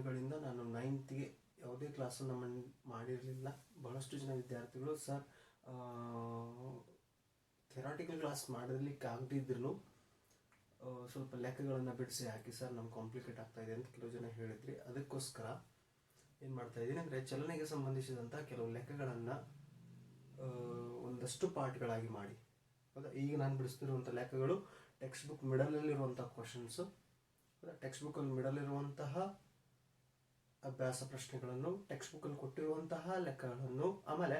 ದಿನಗಳಿಂದ ನಾನು 9th ಯಾವುದೇ ಕ್ಲಾಸನ್ನು ಮಾಡಿರಲಿಲ್ಲ. ಬಹಳಷ್ಟು ಜನ ವಿದ್ಯಾರ್ಥಿಗಳು ಸರ್ ಥೆರಾಟಿಕಲ್ ಕ್ಲಾಸ್ ಮಾಡಲಿಕ್ಕೆ ಆಗದಿದ್ರೂ ಸ್ವಲ್ಪ ಲೆಕ್ಕಗಳನ್ನು ಬಿಡಿಸಿ ಹಾಕಿ ಸರ್ ನಮ್ಗೆ ಕಾಂಪ್ಲಿಕೇಟ್ ಆಗ್ತಾ ಇದೆ ಅಂತ ಕೆಲವು ಜನ ಹೇಳಿದ್ರಿ. ಅದಕ್ಕೋಸ್ಕರ ಏನು ಮಾಡ್ತಾ ಇದ್ದೀನಿ ಅಂದರೆ ಚಲನೆಗೆ ಸಂಬಂಧಿಸಿದಂಥ ಕೆಲವು ಲೆಕ್ಕಗಳನ್ನು ಒಂದಷ್ಟು ಪಾರ್ಟ್ಗಳಾಗಿ ಮಾಡಿ. ಹೌದಾ, ಈಗ ನಾನು ಬಿಡಿಸ್ತಿರುವಂಥ ಲೆಕ್ಕಗಳು ಟೆಕ್ಸ್ಟ್ ಬುಕ್ ಮಿಡಲಲ್ಲಿರುವಂಥ ಕ್ವಶನ್ಸು. ಟೆಕ್ಸ್ಟ್ ಬುಕ್ಕಲ್ಲಿ ಮಿಡಲಿರುವಂತಹ ಅಭ್ಯಾಸ ಪ್ರಶ್ನೆಗಳನ್ನು, ಟೆಕ್ಸ್ಟ್ ಬುಕ್ಕಲ್ಲಿ ಕೊಟ್ಟಿರುವಂತಹ ಲೆಕ್ಕಗಳನ್ನು, ಆಮೇಲೆ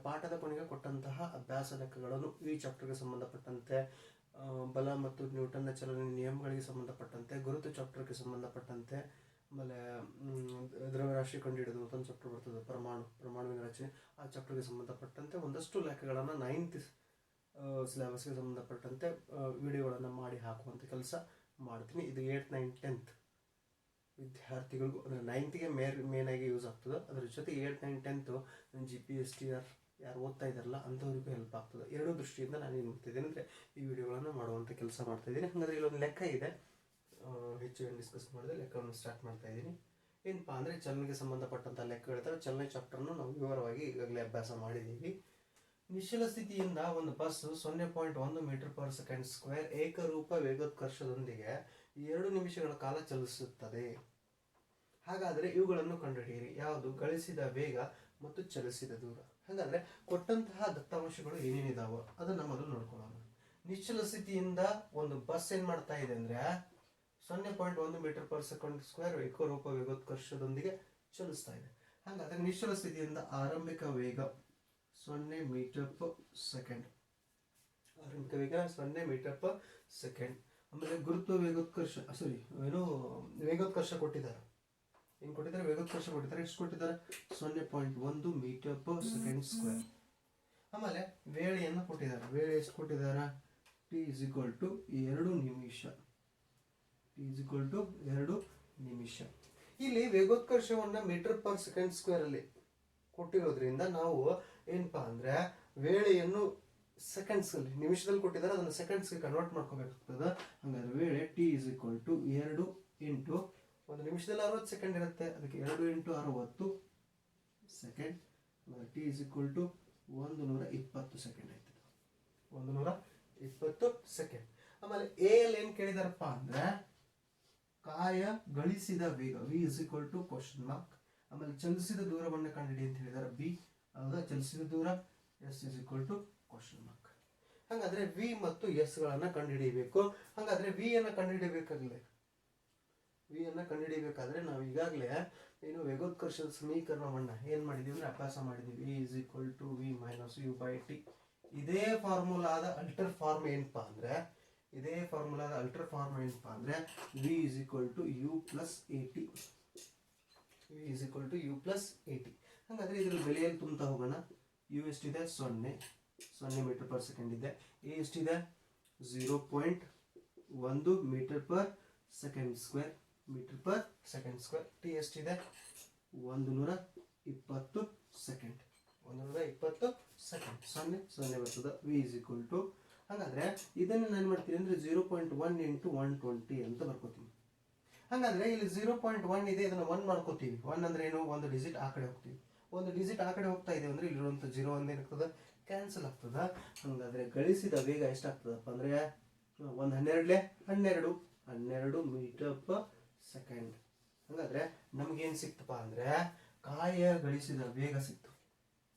ಪಾಠದ ಕೊನೆಗೆ ಕೊಟ್ಟಂತಹ ಅಭ್ಯಾಸ ಲೆಕ್ಕಗಳನ್ನು ಈ ಚಾಪ್ಟರ್ಗೆ ಸಂಬಂಧಪಟ್ಟಂತೆ, ಬಲ ಮತ್ತು ನ್ಯೂಟನ್ನ ಚಲನೆ ನಿಯಮಗಳಿಗೆ ಸಂಬಂಧಪಟ್ಟಂತೆ, ಗುರುತು ಚಾಪ್ಟರ್ಗೆ ಸಂಬಂಧಪಟ್ಟಂತೆ, ಆಮೇಲೆ ದ್ರವ್ಯರಾಶಿ ಕಂಡುಹಿಡಿದು ಮತ್ತೊಂದು ಚಾಪ್ಟರ್ ಬರ್ತದೆ ಪರಮಾಣುವಿನ ರಚನೆ, ಆ ಚಾಪ್ಟರ್ಗೆ ಸಂಬಂಧಪಟ್ಟಂತೆ ಒಂದಷ್ಟು ಲೆಕ್ಕಗಳನ್ನು 9th ಸಿಲೆಬಸ್ಗೆ ಸಂಬಂಧಪಟ್ಟಂತೆ ವಿಡಿಯೋಗಳನ್ನು ಮಾಡಿ ಹಾಕುವಂಥ ಕೆಲಸ ಮಾಡ್ತೀನಿ. ಇದು 8th 9th 10th ವಿದ್ಯಾರ್ಥಿಗಳಿಗೂ ಅಂದರೆ 9th ಮೇನ್ ಆಗಿ ಯೂಸ್ ಆಗ್ತದೆ. ಅದ್ರ ಜೊತೆ 8th 9th 10th GPSTR ಯಾರು ಓದ್ತಾ ಇದ್ದಾರಲ್ಲ ಅಂಥವ್ರಿಗೂ ಹೆಲ್ಪ್ ಆಗ್ತದೆ. ಎರಡೂ ದೃಷ್ಟಿಯಿಂದ ನಾನು ಏನು ಮಾಡ್ತಿದ್ದೀನಿ ಅಂದರೆ ಈ ವಿಡಿಯೋಗಳನ್ನು ಮಾಡುವಂಥ ಕೆಲಸ ಮಾಡ್ತಾಯಿದ್ದೀನಿ. ಹಾಗಾದರೆ ಇಲ್ಲೊಂದು ಲೆಕ್ಕ ಇದೆ, ಹೆಚ್ಚು ಏನು ಡಿಸ್ಕಸ್ ಮಾಡಿದೆ ಲೆಕ್ಕವನ್ನು ಸ್ಟಾರ್ಟ್ ಮಾಡ್ತಾ ಇದ್ದೀನಿ. ಏನಪ್ಪ ಅಂದರೆ ಚಲನೆಗೆ ಸಂಬಂಧಪಟ್ಟಂಥ ಲೆಕ್ಕಗಳಿರ್ತವೆ. ಚಲನೆ ಚಾಪ್ಟರ್ನು ನಾವು ವಿವರವಾಗಿ ಈಗಾಗಲೇ ಅಭ್ಯಾಸ ಮಾಡಿದ್ದೀವಿ. ನಿಶ್ಚಲ ಸ್ಥಿತಿಯಿಂದ ಒಂದು ಬಸ್ 0.1 m/s² ಏಕರೂಪ ವೇಗೋತ್ಕರ್ಷದೊಂದಿಗೆ 2 ನಿಮಿಷಗಳ ಕಾಲ ಚಲಿಸುತ್ತದೆ. ಹಾಗಾದರೆ ಇವುಗಳನ್ನು ಕಂಡುಹಿಡಿಯಿರಿ. ಯಾವುದು? ಗಳಿಸಿದ ವೇಗ ಮತ್ತು ಚಲಿಸಿದ ದೂರ. ಹಾಗಾದರೆ ಕೊಟ್ಟಂತಹ ದತ್ತಾಂಶಗಳು ಏನೇನಿದಾವೋ ಅದನ್ನು ಮೊದಲು ನೋಡ್ಕೊಳ್ಳೋಣ. ನಿಶ್ಚಲ ಸ್ಥಿತಿಯಿಂದ ಒಂದು ಬಸ್ ಏನು ಮಾಡ್ತಾ ಇದೆ ಅಂದರೆ 0.1 m/s² ಏಕರೂಪ ವೇಗೋತ್ಕರ್ಷದೊಂದಿಗೆ ಚಲಿಸ್ತಾ ಇದೆ. ಹಾಗಾದರೆ ನಿಶ್ಚಲ ಸ್ಥಿತಿಯಿಂದ ಆರಂಭಿಕ ವೇಗ 0 m/s. ಆರಂಭಿಕ ವೇಗ 0 m/s. ಆಮೇಲೆ ಗುರುತ್ವ ವೇಗೋತ್ಕರ್ಷ ಕೊಟ್ಟಿದ್ದಾರೆ. ಏನು ಕೊಟ್ಟಿದ್ದಾರೆ? ವೇಗೋತ್ಕರ್ಷ ಕೊಟ್ಟಿದ್ದಾರೆ. ಎಷ್ಟು ಕೊಟ್ಟಿದ್ದಾರೆ? 0.1 m/s². ಆಮೇಲೆ ವೇಳೆಯನ್ನು ಕೊಟ್ಟಿದ್ದಾರೆ. ವೇಳೆ ಎಷ್ಟು ಕೊಟ್ಟಿದ್ದಾರೆ? t = 2 ನಿಮಿಷ. t = 2 ನಿಮಿಷ. ಇಲ್ಲಿ ವೇಗೋತ್ಕರ್ಷವನ್ನು m/s² ಅಲ್ಲಿ ಕೊಟ್ಟಿರೋದ್ರಿಂದ ನಾವು ಏನಪ್ಪಾ ಅಂದರೆ ವೇಳೆಯನ್ನು ಸೆಕೆಂಡ್ಸ್ ಅಲ್ಲಿ, ನಿಮಿಷದಲ್ಲಿ ಕೊಟ್ಟಿದ್ದಾರೆ, ಅದನ್ನು ಸೆಕೆಂಡ್ಸ್ಗೆ ಕನ್ವರ್ಟ್ ಮಾಡ್ಕೋಬೇಕಾಗ್ತದೆ. ಹಾಗಾದ್ರೆ ವೇಳೆ t = 2 ಇಂಟು ಒಂದು ನಿಮಿಷದಲ್ಲಿ 60 ಸೆಕೆಂಡ್ ಇರುತ್ತೆ, ಅದಕ್ಕೆ 2 × 60 ಸೆಕೆಂಡ್. t = 120 ಸೆಕೆಂಡ್ ಆಯ್ತದೆ. 120 ಸೆಕೆಂಡ್. ಆಮೇಲೆ ಎ ಅಲ್ಲಿ ಏನು ಕೇಳಿದಾರಪ್ಪ ಅಂದ್ರೆ ಕಾಯ ಗಳಿಸಿದ ವೇಗ v = ? ಆಮೇಲೆ ಚಲಿಸಿದ ದೂರವನ್ನು ಕಂಡುಹಿಡಿ ಅಂತ ಹೇಳಿದಾರೆ ಬಿ. ಹೌದಾ, ಚಲಿಸಿದ ದೂರ s = ? ಹಾಗಾದ್ರೆ ವಿ ಮತ್ತು ಎಸ್ ಗಳನ್ನ ಕಂಡುಹಿಡಿಯಬೇಕು. ಹಾಗಾದ್ರೆ ವಿ ಅನ್ನ ಕಂಡುಹಿಡಿಯಬೇಕಾದ್ರೆ ನಾವು ಈಗಾಗಲೇ ಏನು ವೇಗೋತ್ಕರ್ಷದ ಸಮೀಕರಣವನ್ನ ಏನ್ ಮಾಡಿದೀವಿ ಅಂದ್ರೆ ಅಭ್ಯಾಸ ಮಾಡಿದೀವಿ. E = v - u/t. ಇದೇ ಫಾರ್ಮುಲಾದ ಅಲ್ಟರ್ ಫಾರ್ಮ್ ಏನಪ್ಪಾ ಅಂದ್ರೆ v = u + at. v = u + at. ಹಾಗಾದ್ರೆ ಇದರ ಬೆಲೆಯಲ್ಲಿ ತುಂಬ್ತಾ ಹೋಗೋಣ. u ಎಷ್ಟಿದೆ? 0 m/s ಇದೆ. a ಎಷ್ಟಿದೆ? 0.1 m/s². t ಎಷ್ಟಿದೆ? 120 ಸೆಕೆಂಡ್. 120 ಸೆಕೆಂಡ್. 0 ಬರ್ತದೆ. v = ಹಾಗಾದ್ರೆ ಇದನ್ನು ನಾನು ಮಾಡ್ತೀನಿ ಅಂದ್ರೆ 0.1 × 120 ಅಂತ ಬರ್ಕೋತೀನಿ. ಹಾಗಾದ್ರೆ ಇಲ್ಲಿ 0.1 ಇದೆ, ಇದನ್ನ 1 ಮಾಡ್ಕೋತೀವಿ. 1 ಅಂದ್ರೆ ಏನು? ಒಂದು ಡಿಜಿಟ್ ಆ ಕಡೆ ಹೋಗ್ತೀವಿ. ಒಂದು ಡಿಜಿಟ್ ಆ ಕಡೆ ಹೋಗ್ತಾ ಇದೆ ಅಂದ್ರೆ ಇಲ್ಲಿರುವಂತ 0 ಏನಾಗ್ತದೆ? ಕ್ಯಾನ್ಸಲ್ ಆಗ್ತದ. ಹಾಗಾದ್ರೆ ಗಳಿಸಿದ ವೇಗ ಎಷ್ಟಾಗ್ತದಪ್ಪ ಅಂದ್ರೆ 1 12 m/s. ಹಾಗಾದ್ರೆ ನಮ್ಗೇನ್ ಸಿಕ್ತಪ್ಪ ಅಂದ್ರೆ ಕಾಯ ಗಳಿಸಿದ ವೇಗ ಸಿಕ್ತು.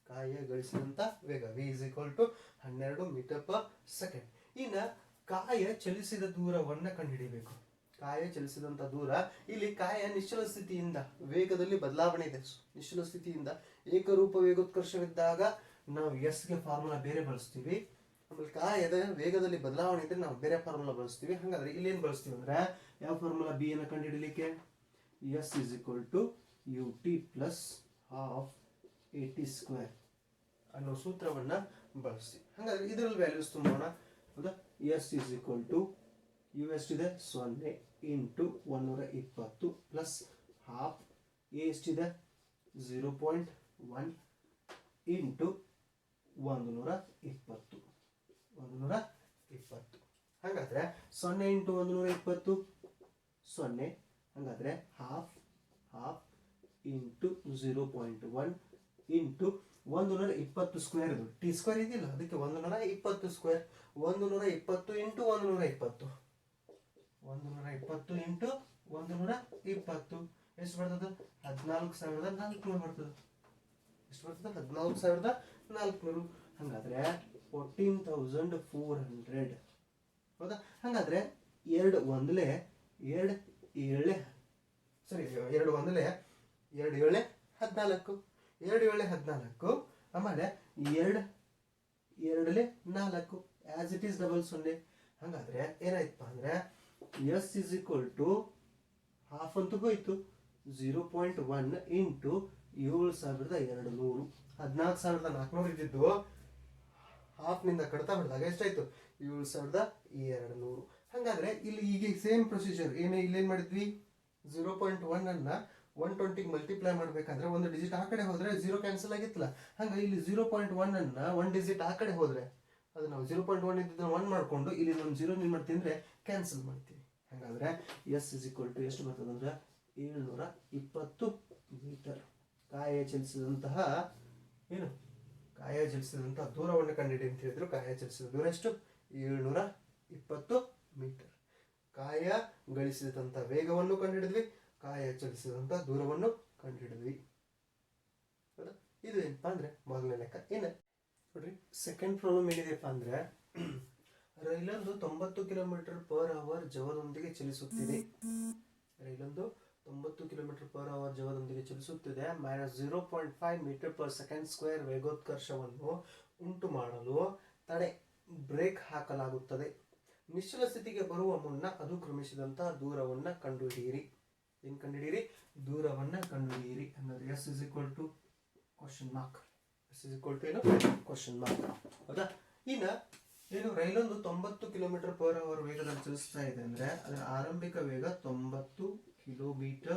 ಕಾಯ ಗಳಿಸಿದಂತ ವೇಗ v = 12 m/s. ಇನ್ನ ಕಾಯ ಚಲಿಸಿದ ದೂರವನ್ನ ಕಂಡುಹಿಡಿಯಬೇಕು. ಕಾಯ ಚಲಿಸಿದಂತ ದೂರ, ಇಲ್ಲಿ ಕಾಯ ನಿಶ್ಚಲ ಸ್ಥಿತಿಯಿಂದ ವೇಗದಲ್ಲಿ ಬದಲಾವಣೆ ಇದೆ. ನಿಶ್ಚಲ ಸ್ಥಿತಿಯಿಂದ ಏಕರೂಪ ವೇಗೋತ್ಕರ್ಷವಿದ್ದಾಗ ನಾವು ಎಸ್ ಗೆ ಫಾರ್ಮುಲಾ ಬೇರೆ ಬಳಸ್ತೀವಿ. ಆಮೇಲೆ ಕಾಯದ ವೇಗದಲ್ಲಿ ಬದಲಾವಣೆ ಇದ್ರೆ ನಾವು ಬೇರೆ ಫಾರ್ಮುಲಾ ಬಳಸ್ತೀವಿ. ಹಾಗಾದ್ರೆ ಇಲ್ಲಿ ಏನ್ ಬಳಸ್ತೀವಿ ಅಂದ್ರೆ ಯಾವ ಫಾರ್ಮುಲಾ? ಬಿ ಅನ್ನ ಕಂಡುಹಿಡಿಯಲಿಕ್ಕೆ s = ut + ½ at² ಅನ್ನೋ ಸೂತ್ರವನ್ನ ಬಳಸ್ತೀವಿ. ಹಾಗಾದ್ರೆ ಇದರಲ್ಲಿ ವ್ಯಾಲ್ಯೂಸ್ ತುಂಬೋಣ. ಹೌದಾ, s = u ಎಷ್ಟಿದೆ? 0 × 120 + ½. a ಎಷ್ಟಿದೆ? 0.1 × 120. ಹಾಗಾದ್ರೆ 0 × 120 0. ಹಾಗಾದ್ರೆ ½ ಇಂಟು 0.1 ಇಂಟು 120 ಸ್ಕ್ವೇರ್. ಇದು ಟಿ ಸ್ಕ್ವೇರ್ ಇದಿಲ್ಲ, ಅದಕ್ಕೆ 120 ಸ್ಕ್ವೇರ್. 120 ಇಂಟು 120 ಇಂಟು 120 ಎಷ್ಟು ಬರ್ತದೆ? 14,400 ಬರ್ತದೆ. ಎಷ್ಟು ಬರ್ತದೆ? 14,400. ಹಂಗಾದ್ರೆ 14,400. ಹೌದಾ? ಹಂಗಾದ್ರೆ 2 ಒಂದಲೇ 2 7 ಸರಿ 2 ಒಂದಲೇ 2 7 14. 2 7 14. ಆಮೇಲೆ 2 2 4 ಆಸ್ ಇಟ್ ಈಸ್ ಡಬಲ್ 0. ಹಂಗಾದ್ರೆ ಏನಾಯ್ತಪ್ಪ ಅಂದ್ರೆ S is equal to half ಅಂತೂ ಹೋಯ್ತು. 0.1 ಇಂಟು 7,200. 14,400 ಇದ್ದಿದ್ದು ಹಾಫ್ನಿಂದ ಕಡ್ತಾ ಬಿಡಿದಾಗ ಎಷ್ಟಾಯ್ತು? 7,200. ಹಾಗಾದ್ರೆ ಇಲ್ಲಿ ಈಗ ಸೇಮ್ ಪ್ರೊಸೀಜರ್ ಇಲ್ಲೇನು ಮಾಡಿದ್ವಿ? 0.1 ಅನ್ನ 120 ಮಲ್ಟಿಪ್ಲೈ ಮಾಡಬೇಕಾದ್ರೆ ಒಂದು ಡಿಜಿಟ್ ಆ ಕಡೆ ಹೋದ್ರೆ 0 ಕ್ಯಾನ್ಸಲ್ ಆಗಿತ್ತಲ್ಲ. ಹಂಗೆ ಇಲ್ಲಿ 0.1 ಅನ್ನ 1 ಡಿಜಿಟ್ ಆ ಕಡೆ ಹೋದ್ರೆ ಅದು ನಾವು 0.1 ಇದ್ದಿದ್ದನ್ನ 1 ಮಾಡಿಕೊಂಡು ಇಲ್ಲಿ ಒಂದು 0 ಏನು ಮಾಡ್ತೀವಿ ಅಂದರೆ ಕ್ಯಾನ್ಸಲ್ ಮಾಡ್ತೀವಿ. ಹಾಗಾದ್ರೆ ಎಸ್ ಇಸ್ ಈಕ್ವಲ್ ಟು ಎಷ್ಟು ಬರ್ತದೆ ಅಂದ್ರೆ 720 ಮೀಟರ್. ಕಾಯ ಚಲಿಸಿದಂತಹ ದೂರವನ್ನು ಕಂಡುಹಿಡಿ ಅಂತ ಹೇಳಿದ್ರು. ಕಾಯ ಚಲಿಸಿದ ದೂರ ಎಷ್ಟು? 720 ಮೀಟರ್. ಕಾಯ ಗಳಿಸಿದಂತಹ ವೇಗವನ್ನು ಕಂಡುಹಿಡಿದ್ವಿ, ಕಾಯ ಚಲಿಸಿದಂತಹ ದೂರವನ್ನು ಕಂಡುಹಿಡಿದ್ವಿ. ಹೌದಾ? ಇದು ಏನಪ್ಪಾ ಅಂದ್ರೆ ಮೊದಲನೇ ಲೆಕ್ಕ. ನೋಡ್ರಿ, ಸೆಕೆಂಡ್ ಪ್ರಾಬ್ಲಮ್ ಏನಿದೆಯಪ್ಪ ಅಂದ್ರೆ ರೈಲೊಂದು 90 km/h ಜವದೊಂದಿಗೆ ಚಲಿಸುತ್ತಿದೆ. ರೈಲೊಂದು 90 km/h ಜವದೊಂದಿಗೆ ಚಲಿಸುತ್ತಿದೆ. -0.5 m/s² ವೇಗೋತ್ಕರ್ಷವನ್ನು ಉಂಟು ಮಾಡಲು ತಡೆ ಬ್ರೇಕ್ ಹಾಕಲಾಗುತ್ತದೆ. ನಿಶ್ಚಲ ಸ್ಥಿತಿಗೆ ಬರುವ ಮುನ್ನ ಅದು ಕ್ರಮಿಸಿದಂತಹ ದೂರವನ್ನ ಕಂಡುಹಿಡಿಯಿರಿ. ಏನು ಕಂಡುಹಿಡಿಯಿರಿ? ದೂರವನ್ನ ಕಂಡುಹಿಡಿಯಿರಿ. ಅಂದ್ರೆ S is equal to question mark. S is equal to ಏನು? Question mark. ಹೌದಾ? ಇನ್ನ ರೈಲೊಂದು 90 km/h ವೇಗದಲ್ಲಿ ಚಲಿಸ್ತಾ ಇದೆ ಅಂದ್ರೆ ಅದರ ಆರಂಭಿಕ ವೇಗ 90 km/h.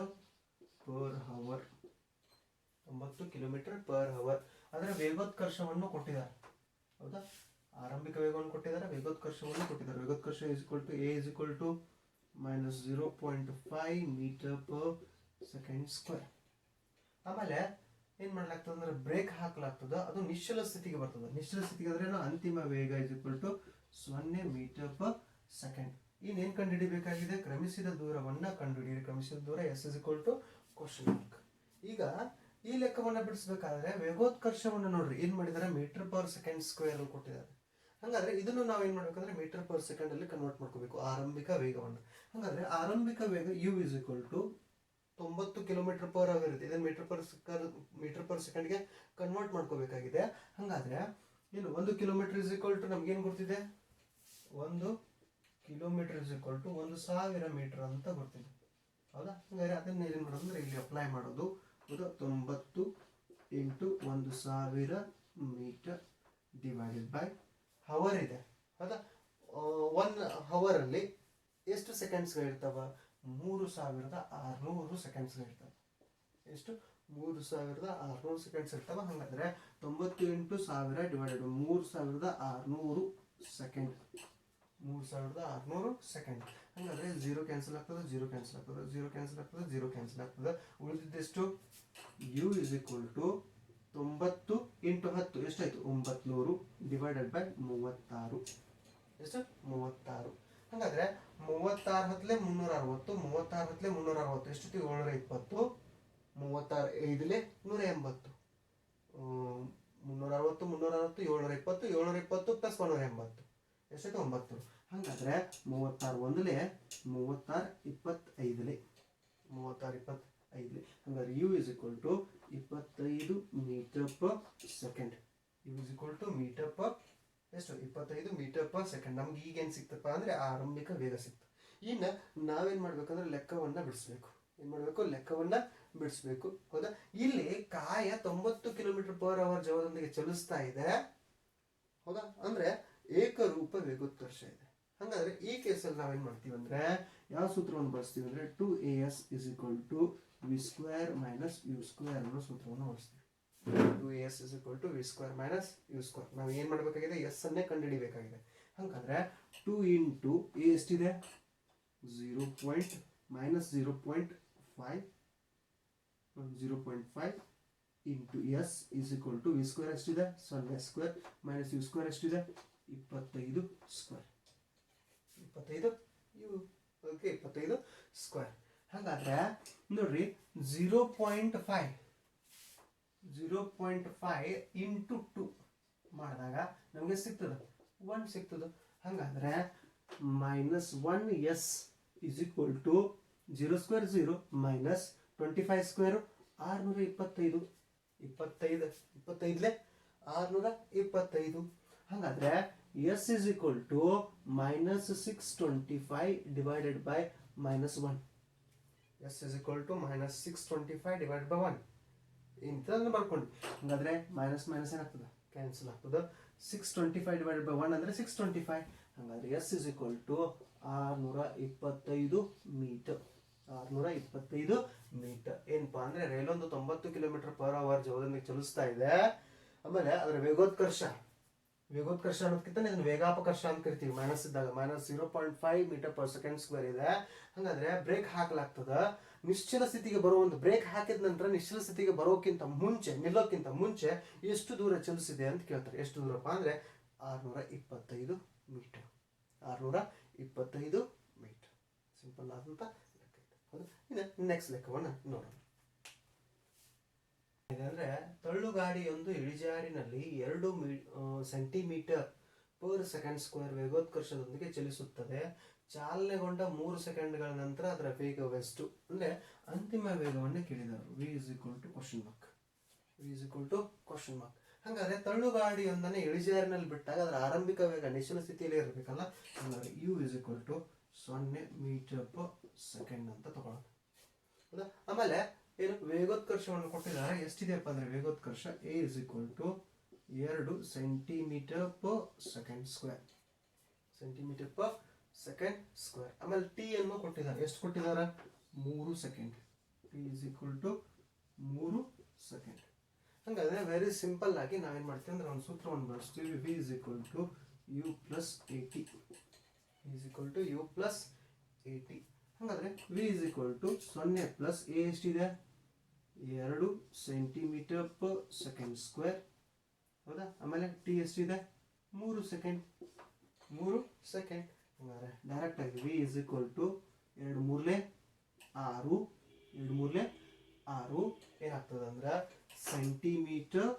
90 km/h. ಅದರ ವೇಗೋತ್ಕರ್ಷವನ್ನು ಕೊಟ್ಟಿದ್ದಾರೆ. ಹೌದಾ? ಆರಂಭಿಕ ವೇಗವನ್ನು ಕೊಟ್ಟಿದ್ದಾರೆ, ವೇಗೋತ್ಕರ್ಷವನ್ನು ಕೊಟ್ಟಿದ್ದಾರೆ. ವೇಗೋತ್ಕರ್ಷ A is equal to -0.5 m/s². ಆಮೇಲೆ ಏನ್ ಮಾಡ್ಲಾಗ್ತದೆ ಅಂದ್ರೆ ಬ್ರೇಕ್ ಹಾಕಲಾಗ್ತದೆ. ಅದು ನಿಶ್ಚಲ ಸ್ಥಿತಿಗೆ ಬರ್ತದೆ. ನಿಶ್ಚಲ ಸ್ಥಿತಿಗೆ ಅಂದ್ರೆ ಅಂತಿಮ ವೇಗ is equal to 0 m/s. ಇನ್ನೇನ್ ಕಂಡುಹಿಡಿಬೇಕಾಗಿದೆ? ಕ್ರಮಿಸಿದ ದೂರವನ್ನ ಕಂಡುಹಿಡಿಯಿರಿ. ಕ್ರಮಿಸಿದ ದೂರ S is equal to question mark. ಈಗ ಈ ಲೆಕ್ಕವನ್ನ ಬಿಡಿಸಬೇಕಾದ್ರೆ ವೇಗೋತ್ಕರ್ಷವನ್ನು ನೋಡ್ರಿ ಏನ್ ಮಾಡಿದಾರೆ? m/s² ಕೊಟ್ಟಿದ್ದಾರೆ. ಹಾಗಾದ್ರೆ ಇದನ್ನು ನಾವು ಏನ್ ಮಾಡ್ಬೇಕಂದ್ರೆ m/s ಅಲ್ಲಿ ಕನ್ವರ್ಟ್ ಮಾಡ್ಕೋಬೇಕು ಆರಂಭಿಕ ವೇಗವನ್ನು. ಹಾಗಾದ್ರೆ ಆರಂಭಿಕ ವೇಗ u is equal to 90 km/h ಇರುತ್ತೆ. ಇದನ್ನ m/s ಗೆ ಕನ್ವರ್ಟ್ ಮಾಡ್ಕೋಬೇಕಾಗಿದೆ. ಹಾಗಾದ್ರೆ 1 ಕಿಲೋಮೀಟರ್ is equal to ನಮ್ಗೆ ಏನ್ ಗೊತ್ತಿದೆ? 1 kilometre is equal to 1,000 metre ಅಂತ ಗೊತ್ತಿದೆ. ಹೌದಾ? ಹಾಗಾದ್ರೆ ಅದನ್ನ ಏನ್ ಮಾಡೋದು ಅಂದ್ರೆ ಇಲ್ಲಿ ಅಪ್ಲೈ ಮಾಡೋದು. 90 into 1,000 metre divided by hour ಇದೆ. ಹೌದಾ? 1 ಅವರ್ ಅಲ್ಲಿ ಎಷ್ಟು ಸೆಕೆಂಡ್ಸ್ಗಳು ಇರ್ತಾವ? 3,600 ಸೆಕೆಂಡ್ಸ್ಗಳು ಇರ್ತಾವ. ಎಷ್ಟು? 3,600 ಸೆಕೆಂಡ್ಸ್ ಇರ್ತಾವ. ಹಾಗಾದ್ರೆ 90 ಇಂಟು 1000 ಡಿವೈಡೆಡ್ 3,600 ಸೆಕೆಂಡ್. 3,600 ಸೆಕೆಂಡ್. ಹಾಗಾದ್ರೆ 0 ಕ್ಯಾನ್ಸಲ್ ಆಗ್ತದೆ, 0 ಕ್ಯಾನ್ಸಲ್ ಆಗ್ತದೆ, 0 ಕ್ಯಾನ್ಸಲ್ ಆಗ್ತದೆ, 0 ಕ್ಯಾನ್ಸಲ್ ಆಗ್ತದೆ. ಉಳಿದಿದ್ದೆಷ್ಟು? u is equal to 90 into 10 ಎಷ್ಟಾಯ್ತು? 900 ಡಿವೈಡೆಡ್ ಬೈ 36. ಎಷ್ಟು? 36. ಹಾಗಾದ್ರೆ 36 ಹತ್ತಲೆ 360, 36 ಹತ್ತಲೆ 360 ಎಷ್ಟಿತ್ತು? 720, 36 5ಲೆ 180. 360 720, 720 ಪ್ಲಸ್ 180 ಎಷ್ಟಾಯ್ತು? 900. ಹಾಗಾದ್ರೆ 36 ಒಂದಲೇ 36 25ಲೆ 36 25ಲೆ. ಹಾಗಾದ್ರೆ u is equal to 25 m/s. u is equal to m/s. ಎಷ್ಟು? 25 m/s. ನಮ್ಗೆ ಈಗೇನು ಸಿಕ್ತಪ್ಪ ಅಂದ್ರೆ ಆರಂಭಿಕ ವೇಗ ಸಿಕ್ತು. ಇನ್ನು ನಾವೇನ್ ಮಾಡ್ಬೇಕಂದ್ರೆ ಲೆಕ್ಕವನ್ನ ಬಿಡಿಸ್ಬೇಕು. ಏನ್ ಮಾಡ್ಬೇಕು? ಲೆಕ್ಕವನ್ನ ಬಿಡಿಸ್ಬೇಕು. ಹೌದಾ? ಇಲ್ಲಿ ಕಾಯ 90 km/h ಜವದೊಂದಿಗೆ ಚಲಿಸ್ತಾ ಇದೆ. ಹೌದಾ? ಅಂದ್ರೆ ಏಕರೂಪ ವೇಗೋತ್ಕರ್ಷ ಇದೆ. ಹಾಗಾದ್ರೆ ಈ ಕೇಸಲ್ಲಿ ನಾವೇನ್ ಮಾಡ್ತೀವಿ ಅಂದ್ರೆ ಯಾವ ಸೂತ್ರವನ್ನು ಬಳಸ್ತೀವಿ ಅಂದ್ರೆ 2as is equal to v² minus u² ಅನ್ನೋ ಸೂತ್ರವನ್ನು ಬಳಸ್ತೀವಿ. 2as is equal to v² minus u². ನಾವು ಏನ್ ಮಾಡ್ಬೇಕಾಗಿದೆ? s ಅನ್ನೇ ಕಂಡುಹಿಡಿಬೇಕಾಗಿದೆ. ಹಾಗಾದ್ರೆ 2 ಇಂಟು a ಎಷ್ಟಿದೆ? 0. -0.5 0.5 into s is equal to v square ಎಷ್ಟಿದೆ 0 ಸ್ಕ್ವೇರ್ ಮೈನಸ್ ಯು ಸ್ಕ್ವೇರ್ ಎಷ್ಟಿದೆ 25 ಸ್ಕ್ವೇರ್ 25 ಯು ಓಕೆ 25 ಸ್ಕ್ವೇರ್. ಹಾಗಾದ್ರೆ ನೋಡ್ರಿ 0.5 ಇಂಟು 2 ಮಾಡಿದಾಗ ನಮಗೆ ಸಿಗ್ತದೆ 1 ಸಿಗ್ತದೆ. ಹಾಗಾದ್ರೆ minus 1 s is equal to 0 square 0 minus 25 square 625 25 625. ಹಾಗಾದ್ರೆ s is equal to minus 625 divided by minus 1. S is equal to minus 625 divided by 1 ಇಂಥದ್ದು ಬರ್ಕೊಂಡು. ಹಾಗಾದ್ರೆ ಮೈನಸ್ ಮೈನಸ್ ಏನಾಗ್ತದೆ ಕ್ಯಾನ್ಸಲ್ ಆಗ್ತದೆ. 625 ಡಿವೈಡೆಡ್ ಬೈ 1 ಅಂದ್ರೆ 625. ಹಾಗಾದ್ರೆ s is equal to 625 metre 625 metre. ಏನಪ್ಪಾ ಅಂದ್ರೆ ರೈಲ್ ಒಂದು 90 ಕಿಲೋಮೀಟರ್ ಪರ್ ಅವರ್ ಜೋರೊಂದಿಗೆ ಚಲಿಸ್ತಾ ಇದೆ. ಆಮೇಲೆ ಅದರ ವೇಗೋತ್ಕರ್ಷ ಅನ್ನೋದಕ್ಕಿಂತ ಇದನ್ನು ವೇಗಾಪಕರ್ಷ ಅಂತ ಕರಿತೀವಿ. ಮೈನಸ್ ಇದ್ದಾಗ minus 0.5 metre per second square ಇದೆ. ಹಾಗಾದ್ರೆ ಬ್ರೇಕ್ ಹಾಕಲಾಗ್ತದ. ನಿಶ್ಚಲ ಸ್ಥಿತಿಗೆ ಬರೋ ಒಂದು ಬ್ರೇಕ್ ಹಾಕಿದ ನಂತರ ನಿಶ್ಚಲ ಸ್ಥಿತಿಗೆ ನಿಲ್ಲೋಕ್ಕಿಂತ ಮುಂಚೆ ಎಷ್ಟು ದೂರ ಚಲಿಸಿದೆ ಅಂತ ಕೇಳ್ತಾರೆ. ಎಷ್ಟು ದೂರಪ್ಪ ಅಂದ್ರೆ 625 ಮೀಟರ್ 625 ಮೀಟರ್. ಸಿಂಪಲ್ ಆದಂತ ಲೆಕ್ಕ ಇದೆ. ಹೌದು. ಇನ್ನು ನೆಕ್ಸ್ಟ್ ಲೆಕ್ಕವನ್ನು ನೋಡೋಣ. ಅಂದ್ರೆ ತಳ್ಳುಗಾಡಿಯೊಂದು ಇಳಿಜಾರಿನಲ್ಲಿ 2 ಸೆಂಟಿಮೀಟರ್ ಪರ್ ಸೆಕೆಂಡ್ ಸ್ಕ್ವೇರ್ ವೇಗೋತ್ಕರ್ಷದೊಂದಿಗೆ ಚಲಿಸುತ್ತದೆ. ಚಾಲನೆಗೊಂಡ 3 ಸೆಕೆಂಡ್ಗಳ ನಂತರ ಅದರ ವೇಗವೆಷ್ಟು ಅಂದ್ರೆ ಅಂತಿಮ ವೇಗವನ್ನು ಕೇಳಿದರು. V is equal to question mark. ಹಾಗಾದ್ರೆ ತಳ್ಳುಗಾಡಿಯೊಂದನ್ನು ಇಳಿಜಾರಿನಲ್ಲಿ ಬಿಟ್ಟಾಗ ಅದರ ಆರಂಭಿಕ ವೇಗ ನಿಶ್ಚಲ ಸ್ಥಿತಿಯಲ್ಲಿ ಇರಬೇಕಲ್ಲ. ಹಾಗಾದ್ರೆ U is equal to 0 metre per second ಅಂತ ತಗೊಳ್ಳೋಣ. ಹೌದಾ. ಆಮೇಲೆ ಏನು ವೇಗೋತ್ಕರ್ಷವನ್ನು ಕೊಟ್ಟಿದ್ದಾರೆ. ಎಷ್ಟಿದೆಯಪ್ಪ ಅಂದ್ರೆ ವೇಗೋತ್ಕರ್ಷ A is equal to 2 centimetre per second square. ಆಮೇಲೆ ಟಿ ಅನ್ನು ಕೊಟ್ಟಿದ್ದಾರೆ. ಎಷ್ಟು ಕೊಟ್ಟಿದ್ದಾರೆ 3 second. T is equal to 3 second. ಹಾಗಾದ್ರೆ ವೆರಿ ಸಿಂಪಲ್ ಆಗಿ ನಾವೇನ್ ಮಾಡ್ತೀವಿ ಅಂದ್ರೆ ಒಂದು ಸೂತ್ರವನ್ನು ಬಳಸ್ತೀವಿ. V is equal to you plus A T. ಹಾಗಾದ್ರೆ V is equal to 0 plus a ಎಷ್ಟಿದೆ 2 ಸೆಂಟಿಮೀಟರ್ ಪರ್ ಸೆಕೆಂಡ್ ಸ್ಕ್ವೇರ್. ಹೌದಾ. ಆಮೇಲೆ ಟಿ ಎಷ್ಟಿದೆ 3 ಸೆಕೆಂಡ್. ಹಾಗಾದ್ರೆ ಡೈರೆಕ್ಟ್ ಆಗಿ ವಿ ಇಸ್ ಈಕ್ವಲ್ ಟು 2 3 6 ಏನಾಗ್ತದೆ ಅಂದ್ರೆ ಸೆಂಟಿಮೀಟರ್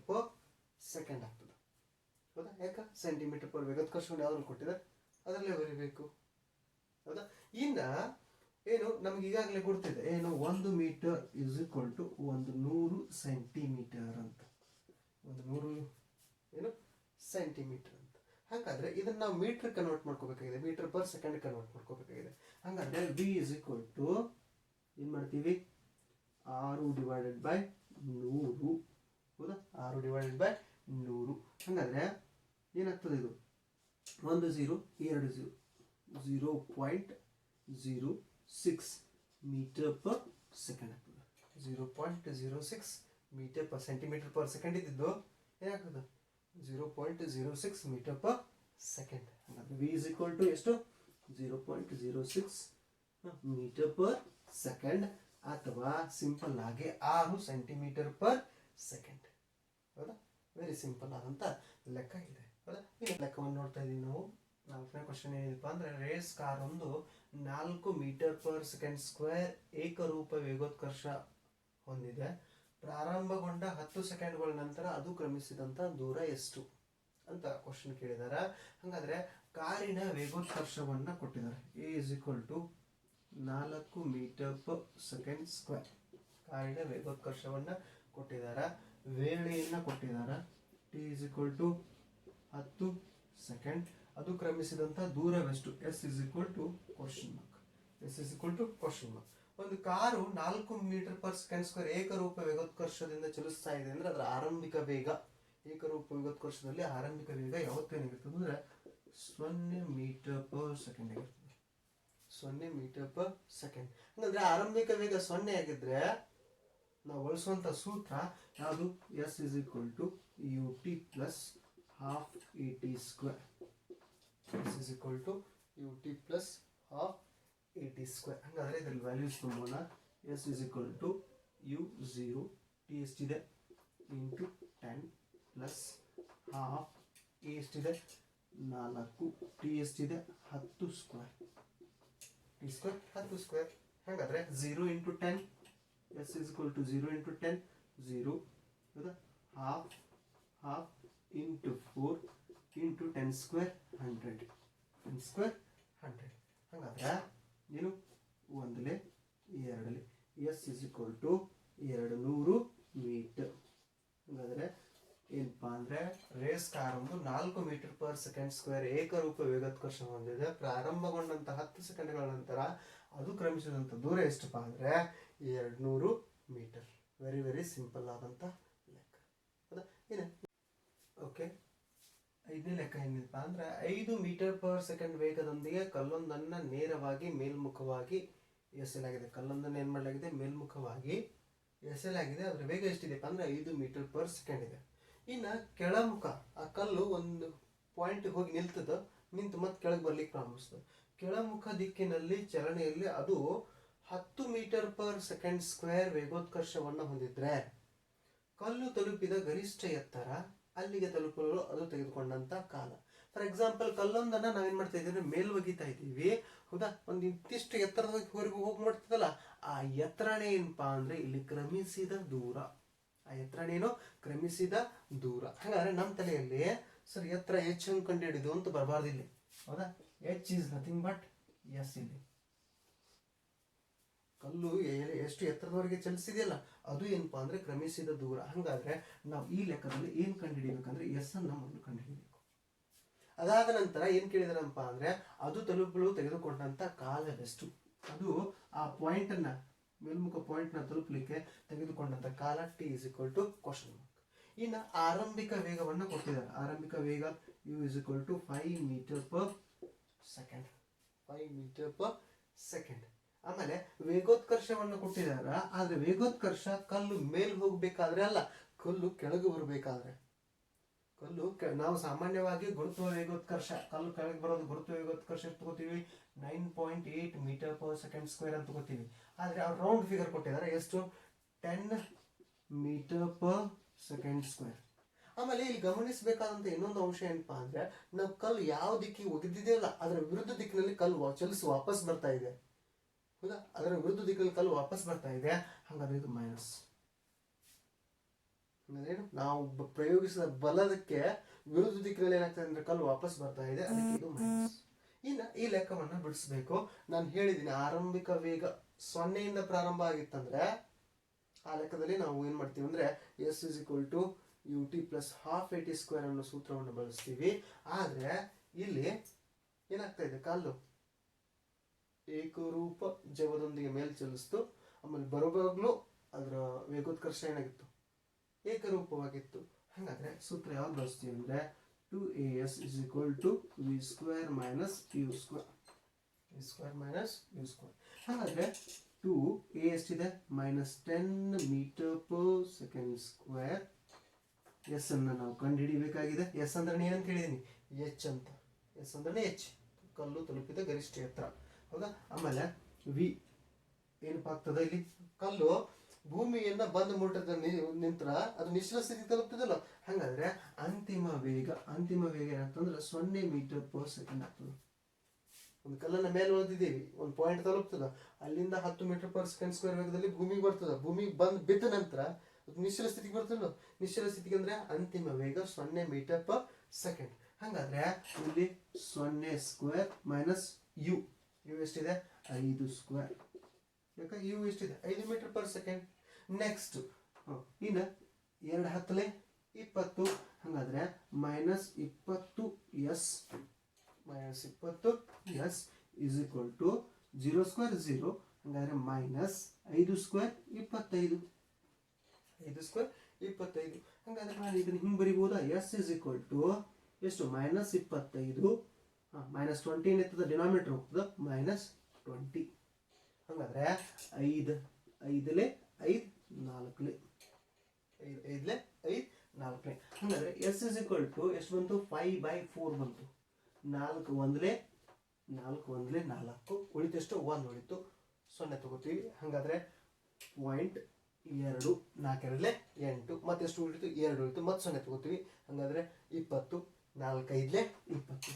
ಪರ್ ಸೆಕೆಂಡ್ ಆಗ್ತದೆ. ಹೌದಾ. ಯಾಕ ಸೆಂಟಿಮೀಟರ್ ಪರ್ ವೇಗೋತ್ಕರ್ಷವನ್ನು ಯಾವ್ದನ್ನು ಕೊಟ್ಟಿದ್ದಾರೆ ಅದರಲ್ಲೇ ಬರೀಬೇಕು. ಹೌದಾ. ಇನ್ನ ಏನು ನಮ್ಗೆ ಈಗಾಗಲೇ ಗೊತ್ತಿದೆ ಏನು 1 metre is equal to 100 centimetre ಅಂತ. 100 ಏನು ಸೆಂಟಿಮೀಟರ್ ಅಂತ. ಹಾಗಾದ್ರೆ ಇದನ್ನ ನಾವು ಮೀಟರ್ ಕನ್ವರ್ಟ್ ಮಾಡ್ಕೋಬೇಕಾಗಿದೆ. ಮೀಟರ್ ಪರ್ ಸೆಕೆಂಡ್ ಕನ್ವರ್ಟ್ ಮಾಡ್ಕೋಬೇಕಾಗಿದೆ. ಹಾಗಾದ್ರೆ ವಿ ಇಸ್ ಈಕ್ವಲ್ ಟು ಏನ್ ಮಾಡ್ತೀವಿ 6 ಡಿವೈಡೆಡ್ ಬೈ 100. ಹೌದಾ. 6 ಡಿವೈಡೆಡ್ ಬೈ 100. ಹಾಗಾದ್ರೆ ಏನಾಗ್ತದೆ ಇದು 1 0 2 0 0.06 ಮೀಟರ್ ಪರ್ ಸೆಕೆಂಡ್ ಆಗ್ತದೆ. 0.06 metre per centimetre per second ಇದ್ದಿದ್ದು ಏನಾಗ್ತದೆ 0.06 ಮೀಟರ್ ಪರ್ ಸೆಕೆಂಡ್. ಹಾಗಾದ್ರೆ ವಿ ಇಸ್ ಈಕ್ವಲ್ ಟು ಎಷ್ಟು 0.06 ಮೀಟರ್ ಪರ್ ಸೆಕೆಂಡ್ ಅಥವಾ ಸಿಂಪಲ್ ಆಗಿ 6 ಸೆಂಟಿಮೀಟರ್ ಪರ್ ಸೆಕೆಂಡ್. ಹೌದಾ. ವೆರಿ ಸಿಂಪಲ್ ಆದಂತ ಲೆಕ್ಕ ಇದೆ. ಹೌದಾ. ಈ ಲೆಕ್ಕವನ್ನು ನೋಡ್ತಾ ಇದೀವಿ ನಾವು. 4ನೇ ಕ್ವಶನ್ ಏನಿದೆಪ್ಪ ಅಂದ್ರೆ ರೇಸ್ ಕಾರ್ ಒಂದು 4 ಮೀಟರ್ ಪರ್ ಸೆಕೆಂಡ್ ಸ್ಕ್ವೇರ್ ಏಕರೂಪ ವೇಗೋತ್ಕರ್ಷ ಹೊಂದಿದೆ. ಪ್ರಾರಂಭಗೊಂಡ 10 ಸೆಕೆಂಡ್ಗಳ ನಂತರ ಅದು ಕ್ರಮಿಸಿದಂತ ದೂರ ಎಷ್ಟು ಅಂತ ಕ್ವಶನ್ ಕೇಳಿದಾರೆ. ಹಾಗಾದ್ರೆ ಕಾರಿನ ವೇಗೋತ್ಕರ್ಷವನ್ನ ಕೊಟ್ಟಿದ್ದಾರೆ. A is equal to 4 metre per second square. ಕಾರಿನ ವೇಗೋತ್ಕರ್ಷವನ್ನ ಕೊಟ್ಟಿದ್ದಾರೆ. ವೇಳೆಯನ್ನ ಕೊಟ್ಟಿದ್ದಾರೆ. T is equal to 10 second. ಅದು ಕ್ರಮಿಸಿದಂತ ದೂರವೆಷ್ಟು S is equal to question mark. ಒಂದು ಕಾರು 4 ಮೀಟರ್ ಪರ್ ಸೆಕೆಂಡ್ ಸ್ಕ್ವೇರ್ ಏಕರೂಪ ವೇಗೋತ್ಕರ್ಷದಿಂದ ಚಲಿಸ್ತಾ ಇದೆ ಅಂದ್ರೆ ಅದರ ಆರಂಭಿಕ ವೇಗ ಏಕರೂಪ ವೇಗೋತ್ಕರ್ಷದಲ್ಲಿ ಆರಂಭಿಕ ವೇಗ ಯಾವತ್ತೇನಾಗಿರ್ತದೆ ಅಂದ್ರೆ 0 ಮೀಟರ್ ಪರ್ ಸೆಕೆಂಡ್ ಆಗಿರ್ತದೆ. 0 ಮೀಟರ್ ಪರ್ ಸೆಕೆಂಡ್. ಅಂದ್ರೆ ಆರಂಭಿಕ ವೇಗ 0 ಆಗಿದ್ರೆ ನಾವು ಬಳಸುವಂತ ಸೂತ್ರ ಯಾವುದು S is equal to U T plus half A T square. S is equal to U T plus half A 80². ಹಾಗಾದರೆ ಇದರಲ್ಲಿ ವ್ಯಾಲ್ಯೂಸ್ ತುಂಬೋಣ. S is equal to u0 T ಎಷ್ಟಿದೆ ಇಂಟು 10 ಪ್ಲಸ್ ಹಾಫ್ ಎ ಎಷ್ಟಿದೆ 4 T ಎಷ್ಟಿದೆ 10². T square 10². ಹಾಗಾದರೆ 0 into 10 S is equal to 0 into 10 0 ಹೌದಾ. Half into 4 into 10² 100. 10² 100. ಹಾಗಾದ್ರೆ ಏನು ಒಂದಲೇ ಎರಡಲೇ S is equal to 200 metre. ಹಾಗಾದರೆ ಏನಪ್ಪ ಅಂದರೆ ರೇಸ್ ಕಾರ ಒಂದು 4 ಮೀಟರ್ ಪರ್ ಸೆಕೆಂಡ್ ಸ್ಕ್ವೇರ್ ಏಕರೂಪ ವೇಗೋತ್ಕರ್ಷ ಹೊಂದಿದೆ. ಪ್ರಾರಂಭಗೊಂಡಂಥ 10 ಸೆಕೆಂಡ್ಗಳ ನಂತರ ಅದು ಕ್ರಮಿಸಿದಂಥ ದೂರ ಎಷ್ಟಪ್ಪ ಅಂದರೆ 200 ಮೀಟರ್. ವೆರಿ ವೆರಿ ಸಿಂಪಲ್ ಆದಂಥ ಲೆಕ್ಕ ಹೌದಾ. ಏನೇ ಓಕೆ. 5ನೇ ಲೆಕ್ಕ ಏನಿದೆಪ್ಪ ಅಂದರೆ 5 ಮೀಟರ್ ಪರ್ ಸೆಕೆಂಡ್ ವೇಗದೊಂದಿಗೆ ಕಲ್ಲೊಂದನ್ನು ನೇರವಾಗಿ ಮೇಲ್ಮುಖವಾಗಿ ಎಸೆಯಲಾಗಿದೆ. ಕಲ್ಲೊಂದನ್ನು ಏನು ಮಾಡಲಾಗಿದೆ ಮೇಲ್ಮುಖವಾಗಿ ಎಸೆಯಲಾಗಿದೆ. ಅದರ ವೇಗ ಎಷ್ಟಿದೆಪ್ಪ ಅಂದರೆ 5 ಮೀಟರ್ ಪರ್ ಸೆಕೆಂಡ್ ಇದೆ. ಇನ್ನು ಕೆಳಮುಖ ಆ ಕಲ್ಲು ಒಂದು ಪಾಯಿಂಟ್ ಹೋಗಿ ನಿಂತು ಮತ್ತೆ ಕೆಳಗೆ ಬರ್ಲಿಕ್ಕೆ ಪ್ರಾರಂಭಿಸ್ತದೆ. ಕೆಳಮುಖ ದಿಕ್ಕಿನಲ್ಲಿ ಚಲನೆಯಲ್ಲಿ ಅದು 10 ಮೀಟರ್ ಪರ್ ಸೆಕೆಂಡ್ ಸ್ಕ್ವೇರ್ ವೇಗೋತ್ಕರ್ಷವನ್ನು ಹೊಂದಿದ್ರೆ ಕಲ್ಲು ತಲುಪಿದ ಗರಿಷ್ಠ ಎತ್ತರ ಅಲ್ಲಿಗೆ ತಲುಪಲು ಅದು ತೆಗೆದುಕೊಂಡಂತ ಕಾಲ. ಫಾರ್ ಎಕ್ಸಾಂಪಲ್ ಕಲ್ಲೊಂದನ್ನು ನಾವೇನು ಮಾಡ್ತಾ ಇದ್ದೀವಿ ಮೇಲ್ವಗಿತಾ ಇದ್ದೀವಿ ಹೌದಾ. ಒಂದು ಇಂತಿಷ್ಟು ಎತ್ತರದವರೆಗೂ ಹೋಗಿ ಮಾಡ್ತದಲ್ಲ ಆ ಎತ್ತರನೇ ಏನಪ್ಪ ಅಂದರೆ ಇಲ್ಲಿ ಕ್ರಮಿಸಿದ ದೂರ. ಆ ಎತ್ತರನೇನು ಕ್ರಮಿಸಿದ ದೂರ. ಹಾಗಾದ್ರೆ ನಮ್ಮ ತಲೆಯಲ್ಲಿ ಸರ್ ಎತ್ತರ ಎಚ್ ಹೆಂಗೆ ಕಂಡು ಹಿಡಿದು ಅಂತ ಬರಬಾರ್ದು ಇಲ್ಲಿ ಹೌದಾ. H is nothing but s. ಇಲ್ಲಿ ಕಲ್ಲು ಎಷ್ಟು ಎತ್ತರದವರೆಗೆ ಚಲಿಸಿದೆಯಲ್ಲ ಅದು ಏನಪ್ಪಾ ಅಂದ್ರೆ ಕ್ರಮಿಸಿದ ದೂರ. ಹಾಗಾದ್ರೆ ನಾವು ಈ ಲೆಕ್ಕದಲ್ಲಿ ಏನು ಕಂಡುಹಿಡಿಬೇಕಂದ್ರೆ ಎಸ್ ಅನ್ನ ಮೊದಲು ಕಂಡುಹಿಡಿಯಬೇಕು. ಅದಾದ ನಂತರ ಏನು ಕೇಳಿದಾರಪ್ಪ ಅಂದ್ರೆ ಅದು ತಲುಪಲು ತೆಗೆದುಕೊಂಡಂತ ಕಾಲವೆಷ್ಟು. ಅದು ಆ ಪಾಯಿಂಟ್ ಅನ್ನ ಮೇಲ್ಮುಖ ಪಾಯಿಂಟ್ ನ ತಲುಪಲಿಕ್ಕೆ ತೆಗೆದುಕೊಂಡಂತ ಕಾಲ t is equal to question mark. ಇನ್ನು ಆರಂಭಿಕ ವೇಗವನ್ನು ಕೊಟ್ಟಿದ್ದಾರೆ. ಆರಂಭಿಕ ವೇಗ u is equal to 5 metre per second. 5 metre per second. ಆಮೇಲೆ ವೇಗೋತ್ಕರ್ಷವನ್ನು ಕೊಟ್ಟಿದಾರ. ಆದ್ರೆ ವೇಗೋತ್ಕರ್ಷ ಕಲ್ಲು ಮೇಲ್ ಹೋಗ್ಬೇಕಾದ್ರೆ ಅಲ್ಲ, ಕಲ್ಲು ಕೆಳಗೆ ಬರಬೇಕಾದ್ರೆ. ನಾವು ಸಾಮಾನ್ಯವಾಗಿ ಗುರುತ್ವ ವೇಗೋತ್ಕರ್ಷ ಕಲ್ಲು ಕೆಳಗೆ ಬರೋದು ಗುರುತ್ವ ವೇಗೋತ್ಕರ್ಷ ಎಷ್ಟು ತಗೋತೀವಿ 9.8 ಮೀಟರ್ ಪರ್ ಸೆಕೆಂಡ್ ಸ್ಕ್ವೇರ್ ಅಂತ ತಗೋತೀವಿ. ಆದ್ರೆ ಅವ್ರು ರೌಂಡ್ ಫಿಗರ್ ಕೊಟ್ಟಿದ್ದಾರೆ ಎಷ್ಟು 10 ಮೀಟರ್ ಪರ್ ಸೆಕೆಂಡ್ ಸ್ಕ್ವೇರ್. ಆಮೇಲೆ ಇಲ್ಲಿ ಗಮನಿಸಬೇಕಾದಂತ ಇನ್ನೊಂದು ಅಂಶ ಏನಪ್ಪಾ ಅಂದ್ರೆ ನಾವು ಕಲ್ಲು ಯಾವ ದಿಕ್ಕಿಗೆ ಒಗೆದಿದೆಯಲ್ಲ ಅದರ ವಿರುದ್ಧ ದಿಕ್ಕಿನಲ್ಲಿ ಕಲ್ಲು ಚಲಿಸಿ ವಾಪಸ್ ಬರ್ತಾ ಇದೆ ಹೌದಾ. ಅದರ ವಿರುದ್ಧ ದಿಕ್ಕಲ್ಲಿ ಕಲ್ಲು ವಾಪಸ್ ಬರ್ತಾ ಇದೆ. ಹಾಗಾದ್ರೆ ಇದು ಮೈನಸ್. ನಾವು ಪ್ರಯೋಗಿಸಿದ ಬಲದಕ್ಕೆ ವಿರುದ್ಧ ದಿಕ್ಕಿನಲ್ಲಿ ಏನಾಗ್ತದೆ ಅಂದ್ರೆ ಕಲ್ಲು ವಾಪಸ್ ಬರ್ತಾ ಇದೆ, ಅದಕ್ಕೆ ಇದು ಮೈನಸ್. ಇನ್ನು ಈ ಲೆಕ್ಕವನ್ನು ಬಿಡಿಸ್ಬೇಕು. ನಾನು ಹೇಳಿದ್ದೀನಿ ಆರಂಭಿಕ ವೇಗ 0 ಪ್ರಾರಂಭ ಆಗಿತ್ತಂದ್ರೆ ಆ ಲೆಕ್ಕದಲ್ಲಿ ನಾವು ಏನ್ ಮಾಡ್ತೀವಿ ಅಂದ್ರೆ S is equal to ut plus half AT² ಅನ್ನೋ ಸೂತ್ರವನ್ನು ಬಳಸ್ತೀವಿ. ಆದ್ರೆ ಇಲ್ಲಿ ಏನಾಗ್ತಾ ಇದೆ ಕಲ್ಲು ಏಕರೂಪ ಜವದೊಂದಿಗೆ ಮೇಲ್ ಚಲಿಸ್ತು. ಆಮೇಲೆ ಬರುವಾಗ್ಲೂ ಅದರ ವೇಗೋತ್ಕರ್ಷ ಏನಾಗಿತ್ತು ಏಕರೂಪವಾಗಿತ್ತು. ಹಾಗಾದ್ರೆ ಸೂತ್ರ ಯಾವ್ದು ಬಳಸ್ತೀವಿ ಅಂದ್ರೆ 2as is equal to v² minus u². v² minus u². ಹಾಗಾದ್ರೆ 2a ಎಷ್ಟಿದೆ -10 metre per second square. S ಅನ್ನು ನಾವು ಕಂಡು ಹಿಡಿಬೇಕಾಗಿದೆ. ಎಸ್ ಅಂದ್ರೆ ಏನಂತ ಹೇಳಿದೀನಿ ಎಚ್ ಅಂತ. ಎಸ್ ಅಂದ್ರೆ ಎಚ್ ಕಲ್ಲು ತಲುಪಿದ ಗರಿಷ್ಠ ಎತ್ತರ ಹೌದಾ. ಆಮೇಲೆ ವಿ ಏನಪ್ಪ ಆಗ್ತದೆ ಇಲ್ಲಿ ಕಲ್ಲು ಭೂಮಿಯನ್ನ ಬಂದ್ ಮುಟ್ಟದ ನಿಂತರ ಅದು ನಿಶ್ಚಲ ಸ್ಥಿತಿ ತಲುಪ್ತದಲ್ಲ. ಹಾಗಾದ್ರೆ ಅಂತಿಮ ವೇಗ ಏನಾಗ್ತಂದ್ರೆ 0 ಮೀಟರ್ ಪರ್ ಸೆಕೆಂಡ್ ಆಗ್ತದೆ. ಒಂದು ಕಲ್ಲನ್ನ ಮೇಲೆ ಓದಿದ್ದೀವಿ, ಒಂದು ಪಾಯಿಂಟ್ ತಲುಪ್ತದ, ಅಲ್ಲಿಂದ 10 ಮೀಟರ್ ಪರ್ ಸೆಕೆಂಡ್ ಸ್ಕ್ವೇರ್ ವೇಗದಲ್ಲಿ ಭೂಮಿಗೆ ಬರ್ತದ. ಭೂಮಿಗೆ ಬಂದ್ ಬಿದ್ದ ನಂತರ ಅದು ನಿಶ್ಚಲ ಸ್ಥಿತಿಗೆ ಬರ್ತದಲ್ಲ. ನಿಶ್ಚಲ ಸ್ಥಿತಿಗೆ ಅಂದ್ರೆ ಅಂತಿಮ ವೇಗ 0 ಮೀಟರ್ ಪರ್ ಸೆಕೆಂಡ್. ಹಾಗಾದ್ರೆ ಇಲ್ಲಿ 0² ಮೈನಸ್ ಯು ಎಷ್ಟಿದೆ 5². ಯಾಕೆ ಯು ಎಷ್ಟಿದೆ 5 ಮೀಟರ್ ಪರ್ ಸೆಕೆಂಡ್. ನೆಕ್ಸ್ಟ್ ಇನ್ನು 2 10 20. ಹಾಗಾದ್ರೆ -20s ಇಸ್ ಈಕ್ವಲ್ ಟು 0² 0. ಹಾಗಾದ್ರೆ -5² 25. 5² 25. ಹಾಗಾದ್ರೆ ನಾನು ಇದನ್ನು ಹಿಂಗೆ ಬರಿಬಹುದಾ ಎಸ್ ಇಸ್ ಈಕ್ವಲ್ ಟು ಎಷ್ಟು -25 -20 ಏನಿರ್ತದ ಡಿನಾಮಿನೇಟರ್ ಹೋಗ್ತದ -20. ಹಾಗಾದ್ರೆ 5 5 4 ಹಾಗಾದ್ರೆ ಎಸ್ ಇಸ್ ಈಕ್ವಲ್ ಟು ಎಷ್ಟು ಬಂತು 5/4 ಬಂತು. 4 1 4 ಒಂದಲೇ 4 ಉಳಿತೆಷ್ಟು 1 ಉಳಿತು 0 ತಗೋತೀವಿ. ಹಾಗಾದರೆ 0.2 4 ಎರಡಲೇ 8 ಮತ್ತೆಷ್ಟು ಉಳಿತು 2 ಉಳಿತು ಮತ್ತೆ 0 ತಗೋತೀವಿ. ಹಾಗಾದರೆ 20 4 5ಲೇ 20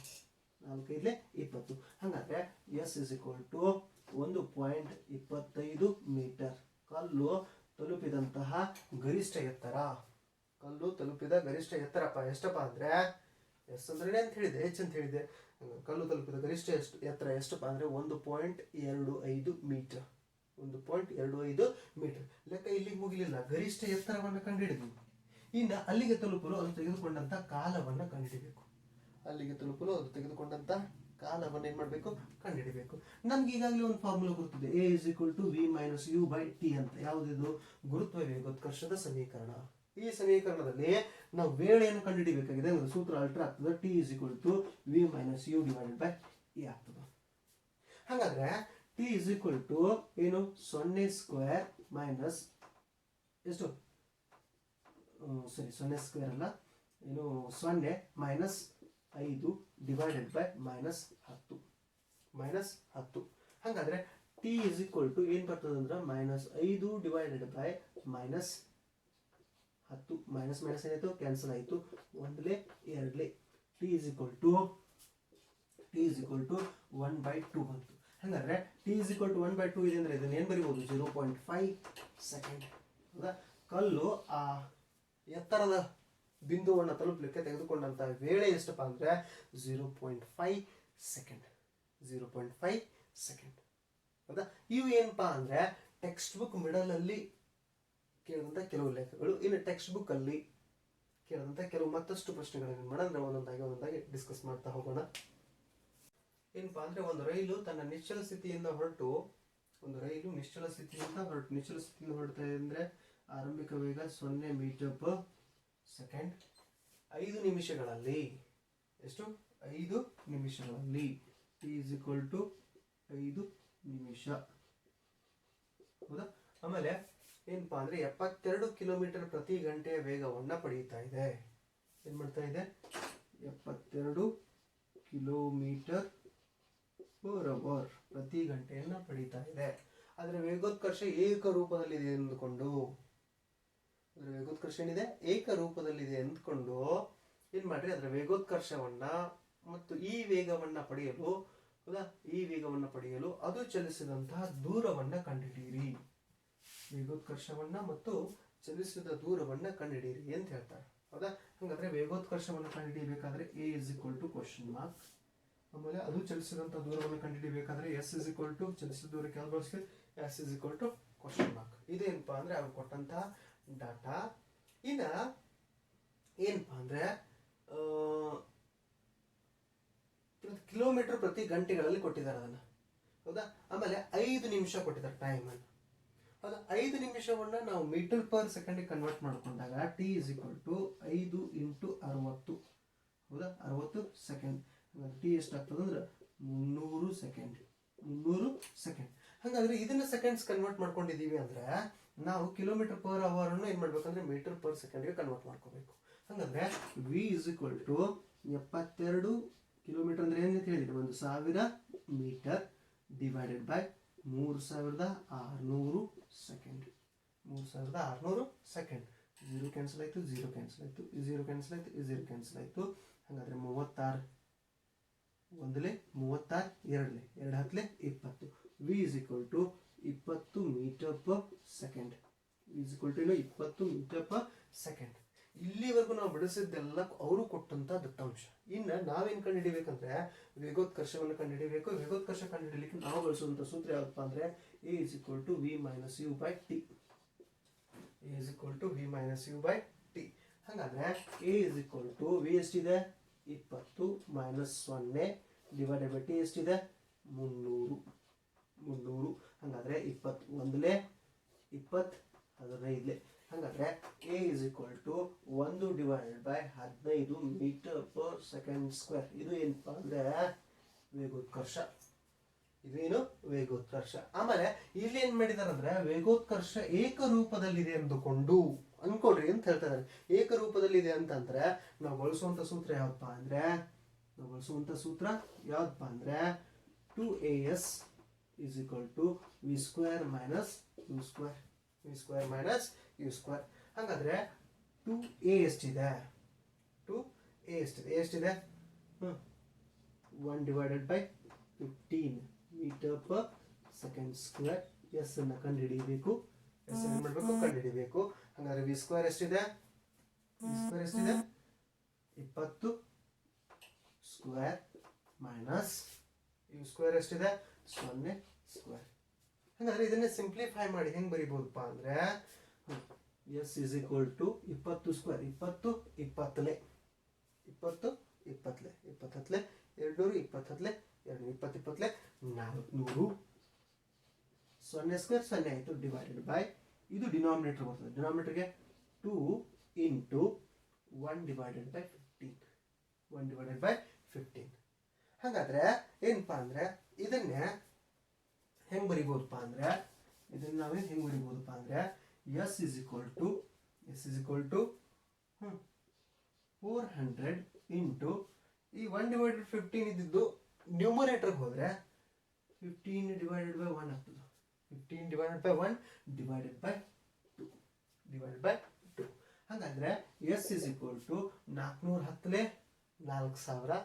4 5ಲೇ 20. ಹಾಗಾದರೆ s is equal to 1.25 metre. ಕಲ್ಲು ತಲುಪಿದಂತಹ ಗರಿಷ್ಠ ಎತ್ತರ, ಕಲ್ಲು ತಲುಪಿದ ಗರಿಷ್ಠ ಎತ್ತರಪ್ಪ ಎಷ್ಟಪ್ಪ ಅಂದರೆ ಎಸ್ ಅಂದ್ರೆ ಅಂತ ಹೇಳಿದೆ, ಎಚ್ ಅಂತ ಹೇಳಿದೆ. ಕಲ್ಲು ತಲುಪಿದ ಗರಿಷ್ಠ ಎತ್ತರ ಎಷ್ಟಪ್ಪ ಅಂದರೆ 1.25 ಮೀಟರ್. 1.25 ಮೀಟರ್. ಲೆಕ್ಕ ಇಲ್ಲಿಗೆ ಮುಗಿಲಿಲ್ಲ, ಗರಿಷ್ಠ ಎತ್ತರವನ್ನು ಕಂಡುಹಿಡಿದ್ವಿ. ಇನ್ನು ಅಲ್ಲಿಗೆ ತಲುಪಲು ಅದು ತೆಗೆದುಕೊಂಡಂತ ಕಾಲವನ್ನು ಕಂಡುಹಿಡಿಬೇಕು. ಅಲ್ಲಿಗೆ ತಲುಪಲು ಅದು ತೆಗೆದುಕೊಂಡಂತ ಕಾಲವನ್ನು ಏನು ಮಾಡಬೇಕು, ಕಂಡುಹಿಡಿಬೇಕು. ನಮ್ಗೆ ಈಗಾಗಲೇ ಒಂದು ಫಾರ್ಮುಲಾ ಗೊತ್ತಿದೆ, a is equal to V minus you by t ಅಂತ. ಯಾವುದಿದು? ಗುರುತ್ವ ವೇಗೋತ್ಕರ್ಷದ ಸಮೀಕರಣ. ಈ ಸಮೀಕರಣದಲ್ಲಿ ನಾವು ವೇಳೆಯನ್ನು ಕಂಡುಹಿಡಿಯಬೇಕಾಗಿದೆ. ಅಂದ್ರೆ ಸೂತ್ರ ಅಲ್ಟ್ರಾ ಆಗ್ತದೆ, t is equal to V minus u divided by a ಆಗ್ತದೆ. ಹಾಗಾದ್ರೆ ಟಿ ಇಸ್ ಈಕ್ವಲ್ ಟು ಏನು 0 ಸ್ಕ್ವೇರ್ ಮೈನಸ್ ಎಷ್ಟು, ಸರಿ 0 ಸ್ಕ್ವೇರ್ ಅಲ್ಲ, ಏನು 0 ಮೈನಸ್ 5 ಡಿವೈಡೆಡ್ ಬೈ ಮೈನಸ್ 10. ಹಾಗಾದ್ರೆ ಟಿ ಇಸ್ ಈಕ್ವಲ್ ಟು ಏನು ಬರ್ತದೆ ಅಂದ್ರೆ -5 divided by minus 10. Minus minus ಏನಾಯ್ತು, ಕ್ಯಾನ್ಸಲ್ ಆಯಿತು, 1ಲೇ 2ಲೇ. ಟಿ ಇಸ್ ಈಕ್ವಲ್ ಟು 1/2 ಬಂತು. ಹಾಗಾದ್ರೆ ಟಿ ಇಸ್ ಈಕ್ವಲ್ ಟು 1/2 ಇದೆ ಅಂದ್ರೆ ಇದನ್ನ ಏನು ಬರೀಬಹುದು, 0.5 ಸೆಕೆಂಡ್. ಹೌದಾ? ಕಲ್ಲು ಆ ಎತ್ತರದ ಬಿಂದುವನ್ನು ತಲುಪಲಿಕ್ಕೆ ತೆಗೆದುಕೊಂಡಂತ ವೇಳೆ ಎಷ್ಟಪ್ಪ ಅಂದ್ರೆ 0.5 ಸೆಕೆಂಡ್. 0.5 ಸೆಕೆಂಡ್. ಹೌದಾ? ಇವು ಏನಪ್ಪಾ ಅಂದ್ರೆ ಟೆಕ್ಸ್ಟ್ ಬುಕ್ ಮಿಡಲ್ ಅಲ್ಲಿ ಕೇಳಿದಂತ ಕೆಲವು ಲೆಕ್ಕಗಳು. ಇನ್ನು ಟೆಕ್ಸ್ಟ್ ಬುಕ್ ಅಲ್ಲಿ ಕೇಳಿದಂತ ಕೆಲವು ಮತ್ತಷ್ಟು ಪ್ರಶ್ನೆಗಳನ್ನು ಮಾಡೋಣ, ಒಂದೊಂದಾಗಿ ಡಿಸ್ಕಸ್ ಮಾಡ್ತಾ ಹೋಗೋಣ. ಏನಪ್ಪಾ ಅಂದ್ರೆ ಒಂದು ರೈಲು ತನ್ನ ನಿಶ್ಚಲ ಸ್ಥಿತಿಯಿಂದ ಹೊರಟು, ನಿಶ್ಚಲ ಸ್ಥಿತಿಯಿಂದ ಹೊರಡ್ತಾ ಇದೆ ಅಂದ್ರೆ ಆರಂಭಿಕ ವೇಗ 0 ಮೀಟರ್ ಪರ್ ಸೆಕೆಂಡ್. 5 ನಿಮಿಷಗಳಲ್ಲಿ ಎಷ್ಟು, 5 ನಿಮಿಷಗಳಲ್ಲಿ ಟಿ ಇಸ್ ಈಕ್ವಲ್ ಟು 5 ನಿಮಿಷ. ಹೌದಾ? ಆಮೇಲೆ ಏನಪ್ಪಾ ಅಂದ್ರೆ 72 ಕಿಲೋಮೀಟರ್ ಪ್ರತಿ ಗಂಟೆಯ ವೇಗವನ್ನ ಪಡೆಯುತ್ತಾ ಇದೆ. ಏನ್ ಮಾಡ್ತಾ ಇದೆ, 72 ಕಿಲೋಮೀಟರ್ ಪರ್ ಅವರ್ ಪ್ರತಿ ಗಂಟೆಯನ್ನ ಪಡೀತಾ ಇದೆ. ಆದರೆ ವೇಗೋತ್ಕರ್ಷ ಏಕರೂಪದಲ್ಲಿದೆ ಎಂದುಕೊಂಡು, ಏಕರೂಪದಲ್ಲಿದೆ ಎಂದುಕೊಂಡು ಏನ್ ಮಾಡ್ರಿ, ಅದರ ವೇಗೋತ್ಕರ್ಷವನ್ನ ಮತ್ತು ಈ ವೇಗವನ್ನ ಪಡೆಯಲು, ಹೌದಾ, ಈ ವೇಗವನ್ನ ಪಡೆಯಲು ಅದು ಚಲಿಸಿದಂತಹ ದೂರವನ್ನ ಕಂಡುಹಿಡಿಯಿರಿ. ವೇಗೋತ್ಕರ್ಷವನ್ನ ಮತ್ತು ಚಲಿಸಿದ ದೂರವನ್ನ ಕಂಡುಹಿಡಿಯಿರಿ ಅಂತ ಹೇಳ್ತಾರೆ. ಹೌದಾ? ಹಾಗಾದ್ರೆ ವೇಗೋತ್ಕರ್ಷವನ್ನು ಕಂಡುಹಿಡಿಯಬೇಕಾದ್ರೆ A is equal to question mark. ಆಮೇಲೆ ಅದು ಚಲಿಸಿದಂತ ದೂರವನ್ನು ಕಂಡುಹಿಡಿಯಬೇಕಾದ್ರೆ ಎಸ್ ಇಸ್ ಈಕ್ವಲ್ ಟು ಚಲಿಸಿದ ದೂರಕ್ಕೆ ಯಾವ್ದು ಬಳಸ್ತೀವಿ, S is equal to question mark. ಇದೇನಪ್ಪಾ ಅಂದ್ರೆ ಅವ್ರು ಕೊಟ್ಟಂತಹ ಡಾಟಾ. ಇನ್ನ ಏನಪ್ಪಾ ಅಂದ್ರೆ ಕಿಲೋಮೀಟರ್ ಪ್ರತಿ ಗಂಟೆಗಳಲ್ಲಿ ಕೊಟ್ಟಿದ್ದಾರೆ ಅದನ್ನ. ಹೌದಾ? ಆಮೇಲೆ 5 ನಿಮಿಷ ಕೊಟ್ಟಿದ್ದಾರೆ ಟೈಮ್ ಅನ್ನು. ಹೌದಾ? 5 ನಿಮಿಷವನ್ನ ನಾವು ಮೀಟರ್ ಪರ್ ಸೆಕೆಂಡ್ ಕನ್ವರ್ಟ್ ಮಾಡ್ಕೊಂಡಾಗ ಟಿ ಇಸ್ ಈಕ್ವಲ್ ಟು 5 × 60. ಹೌದಾ? 60 ಸೆಕೆಂಡ್. ಟಿ ಎಷ್ಟಾಗ್ತದೆ ಅಂದ್ರೆ 300 ಸೆಕೆಂಡ್. 300 ಸೆಕೆಂಡ್. ಹಾಗಾದ್ರೆ ಇದನ್ನ ಸೆಕೆಂಡ್ಸ್ ಕನ್ವರ್ಟ್ ಮಾಡ್ಕೊಂಡಿದೀವಿ ಅಂದ್ರೆ ನಾವು ಕಿಲೋಮೀಟರ್ ಪರ್ ಅವರ್ ಅನ್ನು ಏನ್ ಮಾಡ್ಬೇಕಂದ್ರೆ ಮೀಟರ್ ಪರ್ ಸೆಕೆಂಡ್ಗೆ ಕನ್ವರ್ಟ್ ಮಾಡ್ಕೋಬೇಕು. ಹಾಗಾದ್ರೆ V is equal to 72 kilometre ಅಂದ್ರೆ ಏನಂತ ಹೇಳಿದ್ರೆ 1000 metre divided by 3600 second. 3600 second. 0 cancel ಆಯ್ತು, 0 ಕ್ಯಾನ್ಸಲ್ ಆಯ್ತು, 0 ಕ್ಯಾನ್ಸಲ್ ಆಯ್ತು, 0 ಕ್ಯಾನ್ಸಲ್ ಆಯ್ತು. ಹಾಗಾದ್ರೆ 36 ಒಂದಲೇ 36 ಎರಡಲೇ 2 ಹತ್ತಲೇ 20. V is equal to 20 metre per second. V is equal to 20 metre per second. ಇಲ್ಲಿವರೆಗೂ ನಾವು ಬಿಡಿಸಿದ್ದೆಲ್ಲ ಅವರು ಕೊಟ್ಟಂತ ದತ್ತಾಂಶ. ಇನ್ನು ನಾವೇನ್ ಕಂಡುಹಿಡಿಬೇಕಂದ್ರೆ ವೇಗೋತ್ಕರ್ಷವನ್ನು ಕಂಡುಹಿಡಿಯಬೇಕು. ವೇಗೋತ್ಕರ್ಷ ಕಂಡುಹಿಡಿಯಲಿಕ್ಕೆ ನಾವು ಬಳಸುವಂತ ಸೂತ್ರ ಯಾವಪ್ಪ ಅಂದ್ರೆ A is equal to V minus you by T. A is equal to V minus you by T. ಹಾಗಾದ್ರೆ A is equal to V ಎಷ್ಟಿದೆ 20 ಮೈನಸ್ 0 ಡಿವೈಡೆಡ್ ಬೈ ಟಿ ಎಷ್ಟಿದೆ 300. ಹಾಗಾದ್ರೆ 20 ಒಂದಲೇ 20 15ಲೇ. ಹಾಗಾದ್ರೆ A is equal to 1 divided by 15 metre per second square. ಇದು ಏನಪ್ಪಾ ಅಂದ್ರೆ ವೇಗೋತ್ಕರ್ಷ. ಇದೇನು ವೇಗೋತ್ಕರ್ಷ. ಆಮೇಲೆ ಇಲ್ಲಿ ಏನ್ ಮಾಡಿದಾರೆ ಅಂದ್ರೆ ವೇಗೋತ್ಕರ್ಷ ಏಕರೂಪದಲ್ಲಿದೆ ಎಂದುಕೊಂಡು ಅನ್ಕೊಡ್ರಿ ಅಂತ ಹೇಳ್ತಾ ಇದ್ದಾರೆ. ಏಕರೂಪದಲ್ಲಿದೆ ಅಂತಂದ್ರೆ ನಾವು ಬಳಸುವಂತ ಸೂತ್ರ ಯಾವಪ್ಪ ಅಂದ್ರೆ 2as is equal to v square minus u square. v square minus u square. ಹಾಗಾದ್ರೆ 2a ಎಷ್ಟಿದೆ? 2a ಎಷ್ಟಿದೆ? 1 divided by 15 meter per second square. s ಅನ್ನು ಕಂಡುಹಿಡಿಯಬೇಕು. s ಏನು ಮಾಡಬೇಕು? ಕಂಡುಹಿಡಿಯಬೇಕು. ಹಾಗಾದ್ರೆ v square ಎಷ್ಟಿದೆ? v square ಎಷ್ಟಿದೆ? 20 ಸ್ಕ್ವೇರ್ ಮೈನಸ್ u square ಎಷ್ಟಿದೆ? 0 ಸ್ಕ್ವೇರ್. ಹಾಗಾದ್ರೆ ಇದನ್ನೇ ಸಿಂಪ್ಲಿಫೈ ಮಾಡಿ ಹೆಂಗ್ ಬರೀಬಹುದಪ್ಪ ಅಂದ್ರೆ s is equal to 20 square 20 20 20 20 20 200 20 220 20 400 0 square 0 ಆಯಿತು ಡಿವೈಡೆಡ್ ಬೈ ಇದು ಡಿನಾಮಿನೇಟರ್ ಬರ್ತದೆ. ಡಿನಾಮಿನೇಟರ್ಗೆ 2 into 1 divided by 15 1 divided by 15. ಹಾಗಾದ್ರೆ ಏನಪ್ಪಾ ಅಂದ್ರೆ ಇದನ್ನೇ ಹೆಂಗ್ ಬರಿಬಹುದಪ್ಪ ಅಂದ್ರೆ ಇದನ್ನ ನಾವೇನು ಹೆಂಗ್ ಬರಿಬಹುದಪ್ಪ ಅಂದ್ರೆ s is equal to 400 into ಈ 1 ಡಿವೈಡೆಡ್ 15 ಇದ್ದಿದ್ದು ನ್ಯೂಮರೇಟರ್ಗೆ ಹೋದ್ರೆ 15 ಡಿವೈಡೆಡ್ ಬೈ 1 ಆಗ್ತದೆ. 15 ಡಿವೈಡೆಡ್ ಬೈ 1 ಡಿವೈಡೆಡ್ ಬೈ 2. ಹಾಗಾದ್ರೆ s is equal to 410 4000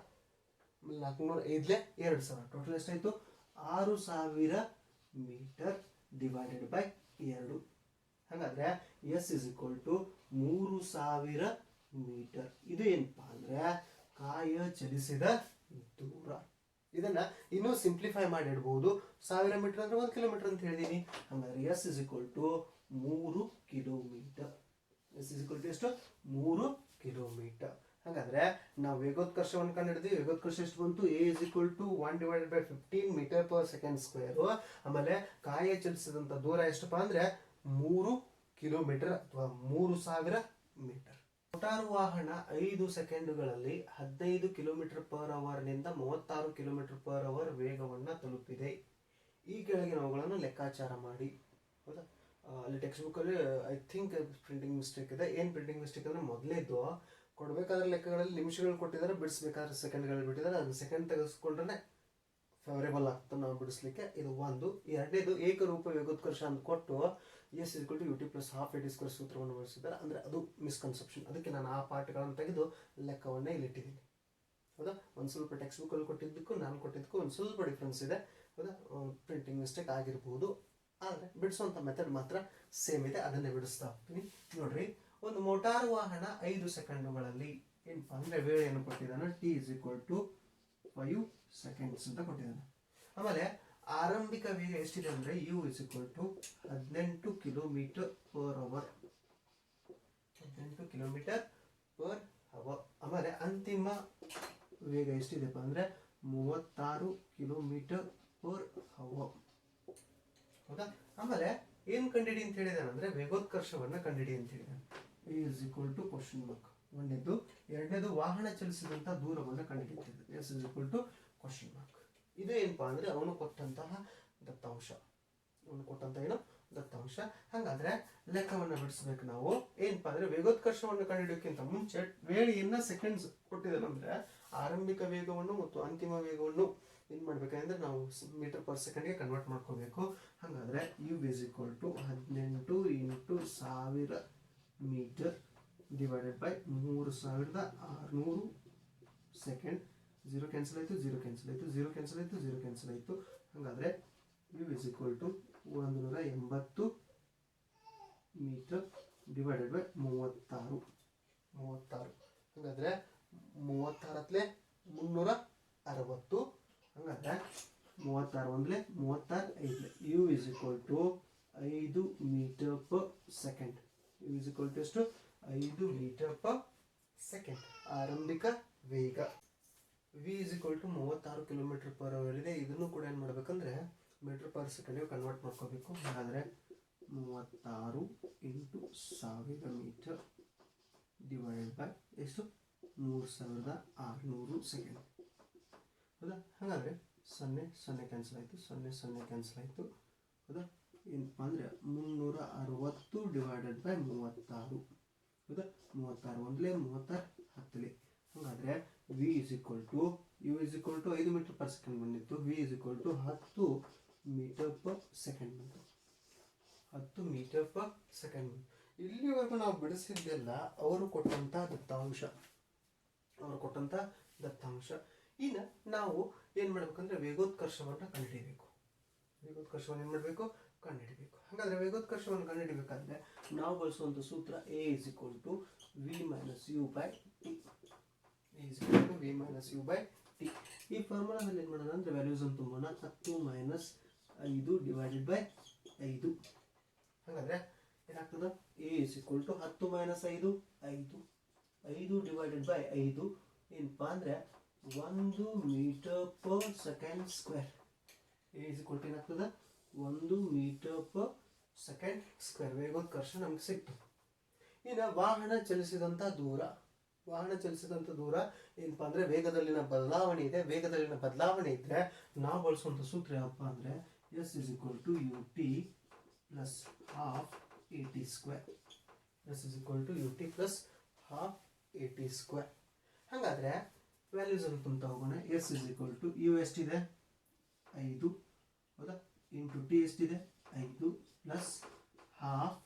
405 2000 total ಎಷ್ಟಾಯ್ತು? 6000 ಮೀಟರ್ ಡಿವೈಡೆಡ್ ಬೈ 2. ಹಾಗಾದ್ರೆ s is equal to 3000 metre. ಇದು ಏನಪ್ಪಾ ಅಂದ್ರೆ ಕಾಯ ಚಲಿಸಿದ ದೂರ. ಇದನ್ನ ಇನ್ನೂ ಸಿಂಪ್ಲಿಫೈ ಮಾಡಿ ಇಡಬಹುದು. 1000 ಮೀಟರ್ ಅಂದ್ರೆ 1 ಕಿಲೋಮೀಟರ್ ಅಂತ ಹೇಳಿದೀನಿ. ಹಾಗಾದ್ರೆ s is equal to 3 kilometre. s is equal to ಎಷ್ಟು? 3 ಕಿಲೋಮೀಟರ್. ಹಾಗಾದ್ರೆ ನಾವು ವೇಗೋತ್ಕರ್ಷವನ್ನು ಕಂಡುಹಿಡಿದ್ವಿ. ವೇಗೋತ್ಕರ್ಷ ಎಷ್ಟು ಬಂತು? a is equal to 1 divided by 15 metre per second square. ಆಮೇಲೆ ಕಾಯ ಚಲಿಸಿದಂತ ದೂರ ಎಷ್ಟಪ್ಪ ಅಂದ್ರೆ 3 ಕಿಲೋಮೀಟರ್ ಅಥವಾ 3000 ಮೀಟರ್. ಮೋಟಾರು ವಾಹನ 5 ಸೆಕೆಂಡುಗಳಲ್ಲಿ 15 ಕಿಲೋಮೀಟರ್ ಪರ್ ಅವರ್ ನಿಂದ 36 ಕಿಲೋಮೀಟರ್ ಪರ್ ಅವರ್ ವೇಗವನ್ನು ತಲುಪಿದೆ. ಈ ಕೆಳಗಿನವುಗಳನ್ನು ಲೆಕ್ಕಾಚಾರ ಮಾಡಿ. ಹೌದಾ? ಅಲ್ಲಿ ಟೆಕ್ಸ್ಟ್ ಬುಕ್ ಅಲ್ಲಿ ಐ ಥಿಂಕ್ ಪ್ರಿಂಟಿಂಗ್ ಮಿಸ್ಟೇಕ್ ಇದೆ. ಏನ್ ಪ್ರಿಂಟಿಂಗ್ ಮಿಸ್ಟೇಕ್ ಅಂದ್ರೆ ಮೊದಲೇದು ಕೊಡಬೇಕಾದ್ರೆ ಲೆಕ್ಕಗಳಲ್ಲಿ ನಿಮಿಷಗಳು ಕೊಟ್ಟಿದ್ದಾರೆ, ಬಿಡಿಸ್ಬೇಕಾದ್ರೆ ಸೆಕೆಂಡ್ಗಳಲ್ಲಿ ಬಿಟ್ಟಿದ್ದಾರೆ. ಅದನ್ನ ಸೆಕೆಂಡ್ ತೆಗೆಸ್ಕೊಂಡ್ರೆ ಫೇವರೇಬಲ್ ಆಗ್ತದೆ ನಾವು ಬಿಡಿಸ್ಲಿಕ್ಕೆ. ಇದು ಒಂದು. ಎರಡನೇದು ಏಕರೂಪ ವೇಗೋತ್ಕರ್ಷ ಅಂತ ಕೊಟ್ಟು s is equal to ut plus half at square ಸೂತ್ರವನ್ನು ಬಳಸಿದ್ದಾರೆ. ಅಂದ್ರೆ ಅದು ಮಿಸ್ಕನ್ಸೆಪ್ಷನ್. ಅದಕ್ಕೆ ನಾನು ಆ ಪಾರ್ಟ್ಗಳನ್ನು ತೆಗೆದು ಲೆಕ್ಕವನ್ನೇ ಇಲ್ಲಿಟ್ಟಿದ್ದೀನಿ. ಹೌದಾ? ಒಂದು ಸ್ವಲ್ಪ ಟೆಕ್ಸ್ಟ್ ಬುಕ್ ಅಲ್ಲಿ ಕೊಟ್ಟಿದ್ದಕ್ಕೂ ನಾನು ಕೊಟ್ಟಿದ್ದಕ್ಕೂ ಒಂದು ಸ್ವಲ್ಪ ಡಿಫ್ರೆನ್ಸ್ ಇದೆ. ಹೌದಾ? ಪ್ರಿಂಟಿಂಗ್ ಮಿಸ್ಟೇಕ್ ಆಗಿರ್ಬೋದು. ಆದರೆ ಬಿಡಿಸುವಂಥ ಮೆಥಡ್ ಮಾತ್ರ ಸೇಮ್ ಇದೆ. ಅದನ್ನೇ ಬಿಡಿಸ್ತಾ ಹೋಗ್ತೀನಿ. ನೋಡ್ರಿ, ಒಂದು ಮೋಟಾರು ವಾಹನ 5 ಸೆಕೆಂಡುಗಳಲ್ಲಿ ಏನಪ್ಪಾ ಅಂದ್ರೆ ವೇಳೆಯನ್ನು ಕೊಟ್ಟಿದ್ದಾನೆ. t is equal to 5 seconds ಅಂತ ಕೊಟ್ಟಿದ್ದಾನೆ. ಆಮೇಲೆ ಆರಂಭಿಕ ವೇಗ ಎಷ್ಟಿದೆ ಅಂದ್ರೆ u is equal to 18 kilometre per hour. 18 kilometre per hour. ಆಮೇಲೆ ಅಂತಿಮ ವೇಗ ಎಷ್ಟಿದೆಪ್ಪ ಅಂದ್ರೆ 36 ಕಿಲೋಮೀಟರ್ ಪರ್ ಅವರ್. ಹೌದಾ? ಆಮೇಲೆ ಏನ್ ಕಂಡಿಡಿ ಅಂತ ಹೇಳಿದಾನೆ ಅಂದ್ರೆ ವೇಗೋತ್ಕರ್ಷವನ್ನ ಕಂಡಿಡಿ ಅಂತ ಹೇಳಿದಾನೆ. a is equal to question mark. ಒಂದನೇದು. ಎರಡನೇದು ವಾಹನ ಚಲಿಸಿದಂತ ದೂರವನ್ನು ಕಂಡುಹಿಡಿಯುತ್ತದೆ. s is equal to question mark. ಇದು ಏನಪ್ಪಾ ಅಂದ್ರೆ ಅವನು ಕೊಟ್ಟಂತಹ ದತ್ತಾಂಶ. ದತ್ತಾಂಶ. ಹಾಗಾದ್ರೆ ಲೆಕ್ಕವನ್ನ ಬಿಡಿಸ್ಬೇಕು ನಾವು. ಏನಪ್ಪಾ ಅಂದ್ರೆ ವೇಗೋತ್ಕರ್ಷವನ್ನು ಕಂಡುಹಿಡಿಯೋಕ್ಕಿಂತ ಮುಂಚೆ ವೇಳೆಯನ್ನ ಸೆಕೆಂಡ್ಸ್ ಕೊಟ್ಟಿದ್ದಾನೆ ಅಂದ್ರೆ ಆರಂಭಿಕ ವೇಗವನ್ನು ಮತ್ತು ಅಂತಿಮ ವೇಗವನ್ನು ಏನ್ ಮಾಡ್ಬೇಕಂದ್ರೆ ನಾವು ಮೀಟರ್ ಪರ್ ಸೆಕೆಂಡ್ಗೆ ಕನ್ವರ್ಟ್ ಮಾಡ್ಕೋಬೇಕು. ಹಾಗಾದ್ರೆ u is equal to 18 into 1000 metre divided by 3600 second. 0 cancel ಆಯಿತು, 0 ಕ್ಯಾನ್ಸಲ್ ಆಯಿತು, 0 ಕ್ಯಾನ್ಸಲ್ ಆಯಿತು, 0 ಕ್ಯಾನ್ಸಲ್ ಆಯಿತು. ಹಾಗಾದರೆ u is equal to 180 metre divided by 36. ಹಾಗಾದರೆ 36 360. ಹಾಗಾದರೆ 36 ಒಂದಲೇ 35. u is equal to 5 metre per second. u is equal to ಎಷ್ಟು? 5 metre per second ಆರಂಭಿಕ ವೇಗ. v is equal to 36 kilometre per hour ಇದೆ. ಇದನ್ನು ಕೂಡ ಏನು ಮಾಡಬೇಕಂದ್ರೆ ಮೀಟರ್ ಪರ್ ಸೆಕೆಂಡ್ಗೆ ಕನ್ವರ್ಟ್ ಮಾಡ್ಕೋಬೇಕು. ಹಾಗಾದರೆ 36 ಇಂಟು 1000 ಮೀಟರ್ ಡಿವೈಡೆಡ್ ಬೈ ಎಷ್ಟು? 3600 ಸೆಕೆಂಡ್. ಹೌದಾ? ಹಾಗಾದರೆ 0 0 ಕ್ಯಾನ್ಸಲ್ ಆಯಿತು, 0 0 ಕ್ಯಾನ್ಸಲ್ ಆಯಿತು. ಹೌದಾ? ಏನಪ್ಪ ಅಂದರೆ 360 ಡಿವೈಡೆಡ್ ಬೈ 36. ಹೌದಾ? 36 ಒಂದಲೇ 36 10. ಹಾಗಾದರೆ V is equal to U is equal to 5 metre per second ಬಂದಿತ್ತು. V is equal to 10 metre per second ಬಂತು. 10 ಮೀಟರ್ ಪರ್ ಸೆಕೆಂಡ್. ಇಲ್ಲಿವರೆಗೂ ನಾವು ಬಿಡಿಸಿದ್ದೆಲ್ಲ ಅವರು ಕೊಟ್ಟಂಥ ದತ್ತಾಂಶ. ಇನ್ನು ನಾವು ಏನು ಮಾಡಬೇಕಂದ್ರೆ ವೇಗೋತ್ಕರ್ಷವನ್ನು ಕಂಡುಹಿಡಿಯಬೇಕು. ಏನು ಮಾಡಬೇಕು? ಕಂಡುಹಿಡಿಯಬೇಕು. ಹಾಗಾದರೆ ವೇಗೋತ್ಕರ್ಷವನ್ನು ಕಂಡುಹಿಡಿಯಬೇಕಾದ್ರೆ ನಾವು ಬಳಸುವಂಥ ಸೂತ್ರ a is equal to V minus you by t. ಈ ಫಾರ್ಮುಲಾದಲ್ಲಿ ಏನು ಮಾಡೋಣ ಅಂದರೆ ವ್ಯಾಲ್ಯೂಸನ್ನು ತುಂಬೋಣ. 10 ಮೈನಸ್ 5 ಡಿವೈಡೆಡ್ ಬೈ 5. ಹಾಗಾದರೆ ಏನಾಗ್ತದೆ? A is equal to 10 minus 5 5 divided by 5 ಏನಪ್ಪ ಅಂದರೆ 1 metre per second square. A is equal to ಏನಾಗ್ತದೆ? 1 ಮೀಟರ್ ಪರ್ ಸೆಕೆಂಡ್ ಸ್ಕ್ವೇರ್ ವೇಗೋತ್ಕರ್ಷ ನಮ್ಗೆ ಸಿಕ್ತು. ಇನ್ನು ವಾಹನ ಚಲಿಸಿದಂಥ ದೂರ ಏನಪ್ಪ ಅಂದರೆ ವೇಗದಲ್ಲಿನ ಬದಲಾವಣೆ ಇದ್ದರೆ ನಾವು ಬಳಸುವಂಥ ಸೂತ್ರ ಯಾವಪ್ಪ ಅಂದರೆ s is equal to U T plus half A T square. Half A T square. ಹಾಗಾದರೆ ವ್ಯಾಲ್ಯೂಸ್ ಅನ್ನು ತುಂಬ್ತಾ ಹೋಗೋಣ. S is equal to u ಎಷ್ಟಿದೆ? 5 ಹೌದಾ, ಇಂಟು ಟಿ ಎಷ್ಟಿದೆ? 5 ಪ್ಲಸ್ ಹಾಫ್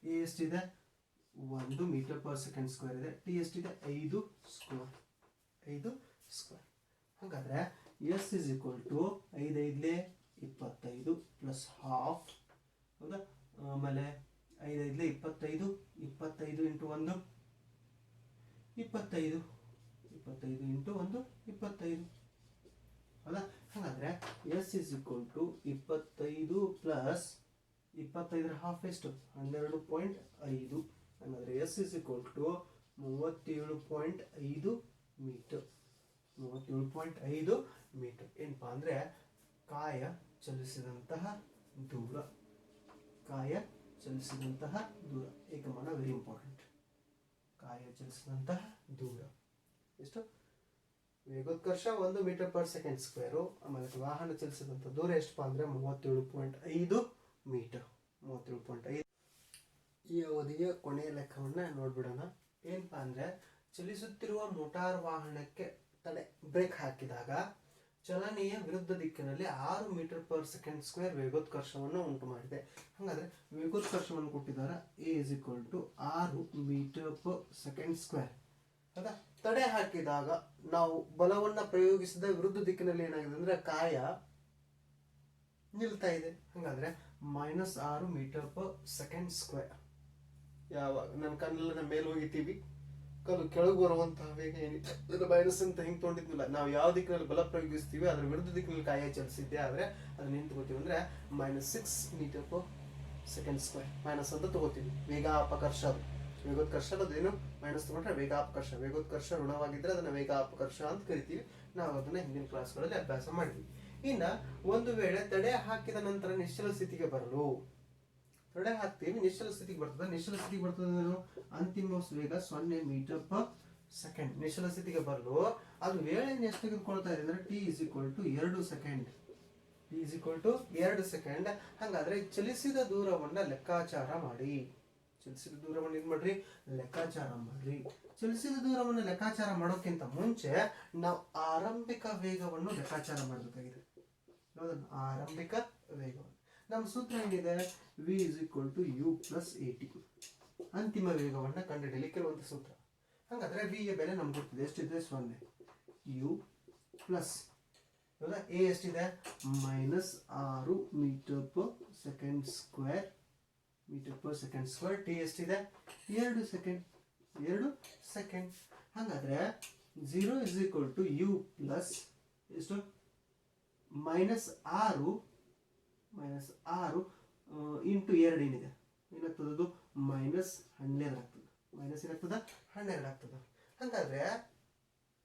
ಎ ಎಷ್ಟಿದೆ? 1 ಮೀಟರ್ ಪರ್ ಸೆಕೆಂಡ್ ಸ್ಕ್ವೇರ್ ಇದೆ. ಟಿ ಎಷ್ಟಿದೆ? 5 ಸ್ಕ್ವೇರ್. ಹಾಗಾದರೆ s is equal to 5 5 25 plus half ಹೌದಾ, ಆಮೇಲೆ 5 5 25 ಇಂಟು 1 25 ಇಂಟು 1 25 ಹೌದಾ. ಹಾಗಾದರೆ s is equal to 25 plus 25 half ಎಷ್ಟು? 12.5. ಹಾಗಾದರೆ s is equal to 37.5 metre. 37.5 metre ಏನಪ್ಪ ಅಂದರೆ ಕಾಯ ಚಲಿಸಿದಂತಹ ದೂರ. ಏಕಮಾನ ವೆರಿ ಇಂಪಾರ್ಟೆಂಟ್. ಕಾಯ ಚಲಿಸಿದಂತಹ ದೂರ ಎಷ್ಟು? ವೇಗೋತ್ಕರ್ಷ 1 ಮೀಟರ್ ಪರ್ ಸೆಕೆಂಡ್ ಸ್ಕ್ವೇರು. ಆಮೇಲೆ ವಾಹನ ಚಲಿಸಿದಂಥ ದೂರ ಎಷ್ಟಪ್ಪ ಅಂದರೆ 37.5 ಮೀಟರ್. 37.5. ಈ ಅವಧಿಯ ಕೊನೆಯ ಲೆಕ್ಕವನ್ನು ನೋಡ್ಬಿಡೋಣ. ಏನಪ್ಪ ಅಂದರೆ ಚಲಿಸುತ್ತಿರುವ ಮೋಟಾರ್ ವಾಹನಕ್ಕೆ ಬ್ರೇಕ್ ಹಾಕಿದಾಗ ಚಲನೆಯ ವಿರುದ್ಧ ದಿಕ್ಕಿನಲ್ಲಿ 6 ಮೀಟರ್ ಪರ್ ಸೆಕೆಂಡ್ ಸ್ಕ್ವೇರ್ ವೇಗೋತ್ಕರ್ಷವನ್ನು ಉಂಟು ಮಾಡಿದೆ. ಹಾಗಾದರೆ ವೇಗೋತ್ಕರ್ಷವನ್ನು ಕೊಟ್ಟಿದ್ದಾರೆ. A is equal to 6 metre per second square. ಹೌದಾ. ತಡೆ ಹಾಕಿದಾಗ ನಾವು ಬಲವನ್ನು ಪ್ರಯೋಗಿಸಿದ ವಿರುದ್ಧ ದಿಕ್ಕಿನಲ್ಲಿ ಏನಾಗಿದೆ ಅಂದರೆ ಕಾಯ ನಿಲ್ತಾ ಇದೆ. ಹಾಗಾದರೆ -6 ಮೀಟರ್ ಪರ್ ಸೆಕೆಂಡ್ ಸ್ಕ್ವೇರ್. ಯಾವಾಗ ನನ್ನ ಕಣ್ಣೆಲ್ಲ ಮೇಲೆ ಹೋಗಿತೀವಿ, ಕೆಳಗೆ ಬರುವಂತಹ ವೇಗ ಏನಿದೆ ಅದನ್ನು ಮೈನಸ್ ಅಂತ ಹಿಂಗೆ ತೊಗೊಂಡಿದ್ನಿಲ್ಲ. ನಾವು ಯಾವ ದಿಕ್ಕಿನಲ್ಲಿ ಬಲ ಪ್ರಯೋಗಿಸ್ತೀವಿ ಅದರ ವಿರುದ್ಧ ದಿಕ್ಕಿನಲ್ಲಿ ಕಾಯ ಚಲಿಸಿದ್ದೆ ಆದರೆ ಅದನ್ನ ಏನು ತಗೋತೀವಿ ಅಂದರೆ -6 metre per second square minus ಅಂತ ತಗೋತೀವಿ. ವೇಗೋತ್ಕರ್ಷ ಅದೇನು ಮೈನಸ್ ತಗೊಂಡ್ರೆ ವೇಗೋತ್ಕರ್ಷ ಋಣವಾಗಿದ್ದರೆ ಅದನ್ನು ವೇಗೋತ್ಕರ್ಷ ಅಂತ ಕರಿತೀವಿ. ನಾವು ಅದನ್ನ ಹಿಂದಿನ ಕ್ಲಾಸ್ಗಳಲ್ಲಿ ಅಭ್ಯಾಸ ಮಾಡಿದ್ವಿ. ಇನ್ನು ಒಂದು ವೇಳೆ ತಡೆ ಹಾಕಿದ ನಂತರ ನಿಶ್ಚಲ ಸ್ಥಿತಿಗೆ ಬರಲು ತಡೆ ಹಾಕ್ತೀವಿ, ನಿಶ್ಚಲ ಸ್ಥಿತಿಗೆ ಬರ್ತದೆ. ಅಂತಿಮ ವೇಗ 0 ಮೀಟರ್ ಪರ್ ಸೆಕೆಂಡ್. ನಿಶ್ಚಲ ಸ್ಥಿತಿಗೆ ಬರಲು ಅದು ವೇಳೆಯನ್ನು ಎಷ್ಟು ತೆಗೆದುಕೊಳ್ತಾ ಇದೆ ಅಂದರೆ t is equal to 2 second. ಹಾಗಾದ್ರೆ ಚಲಿಸಿದ ದೂರವನ್ನು ಲೆಕ್ಕಾಚಾರ ಮಾಡಿ. ಚಲಿಸಿದ ದೂರವನ್ನು ಲೆಕ್ಕಾಚಾರ ಮಾಡೋಕ್ಕಿಂತ ಮುಂಚೆ ನಾವು ಆರಂಭಿಕ ವೇಗವನ್ನು ಲೆಕ್ಕಾಚಾರ ಮಾಡಬೇಕಾಗಿದೆ. ಆರಂಭಿಕ ವೇಗವನ್ನು ನಮ್ಮ ಸೂತ್ರ ಏನಿದೆ? V is equal to you plus A t. ಅಂತಿಮ ವೇಗವನ್ನು ಕಂಡುಹಿಡಿಯಲಿಕ್ಕೆ ಇರುವಂಥ ಸೂತ್ರ. ಹಾಗಾದರೆ ವಿ ಯ ಬೆಲೆ ನಮ್ಗೆ ಗೊತ್ತಿದೆ. ಎಷ್ಟಿದೆ? 0. ಯು ಪ್ಲಸ್ ಎ ಎಷ್ಟಿದೆ? -6 metre per second square. T ಎಷ್ಟಿದೆ? 2 ಸೆಕೆಂಡ್. ಹಾಗಾದರೆ 0 is equal to you plus ಎಷ್ಟು? -6 ಇಂಟು 2 ಏನಿದೆ ಏನಾಗ್ತದೆ? ಅದು -12 ಆಗ್ತದೆ. -12 ಆಗ್ತದೆ. ಹಾಗಾದರೆ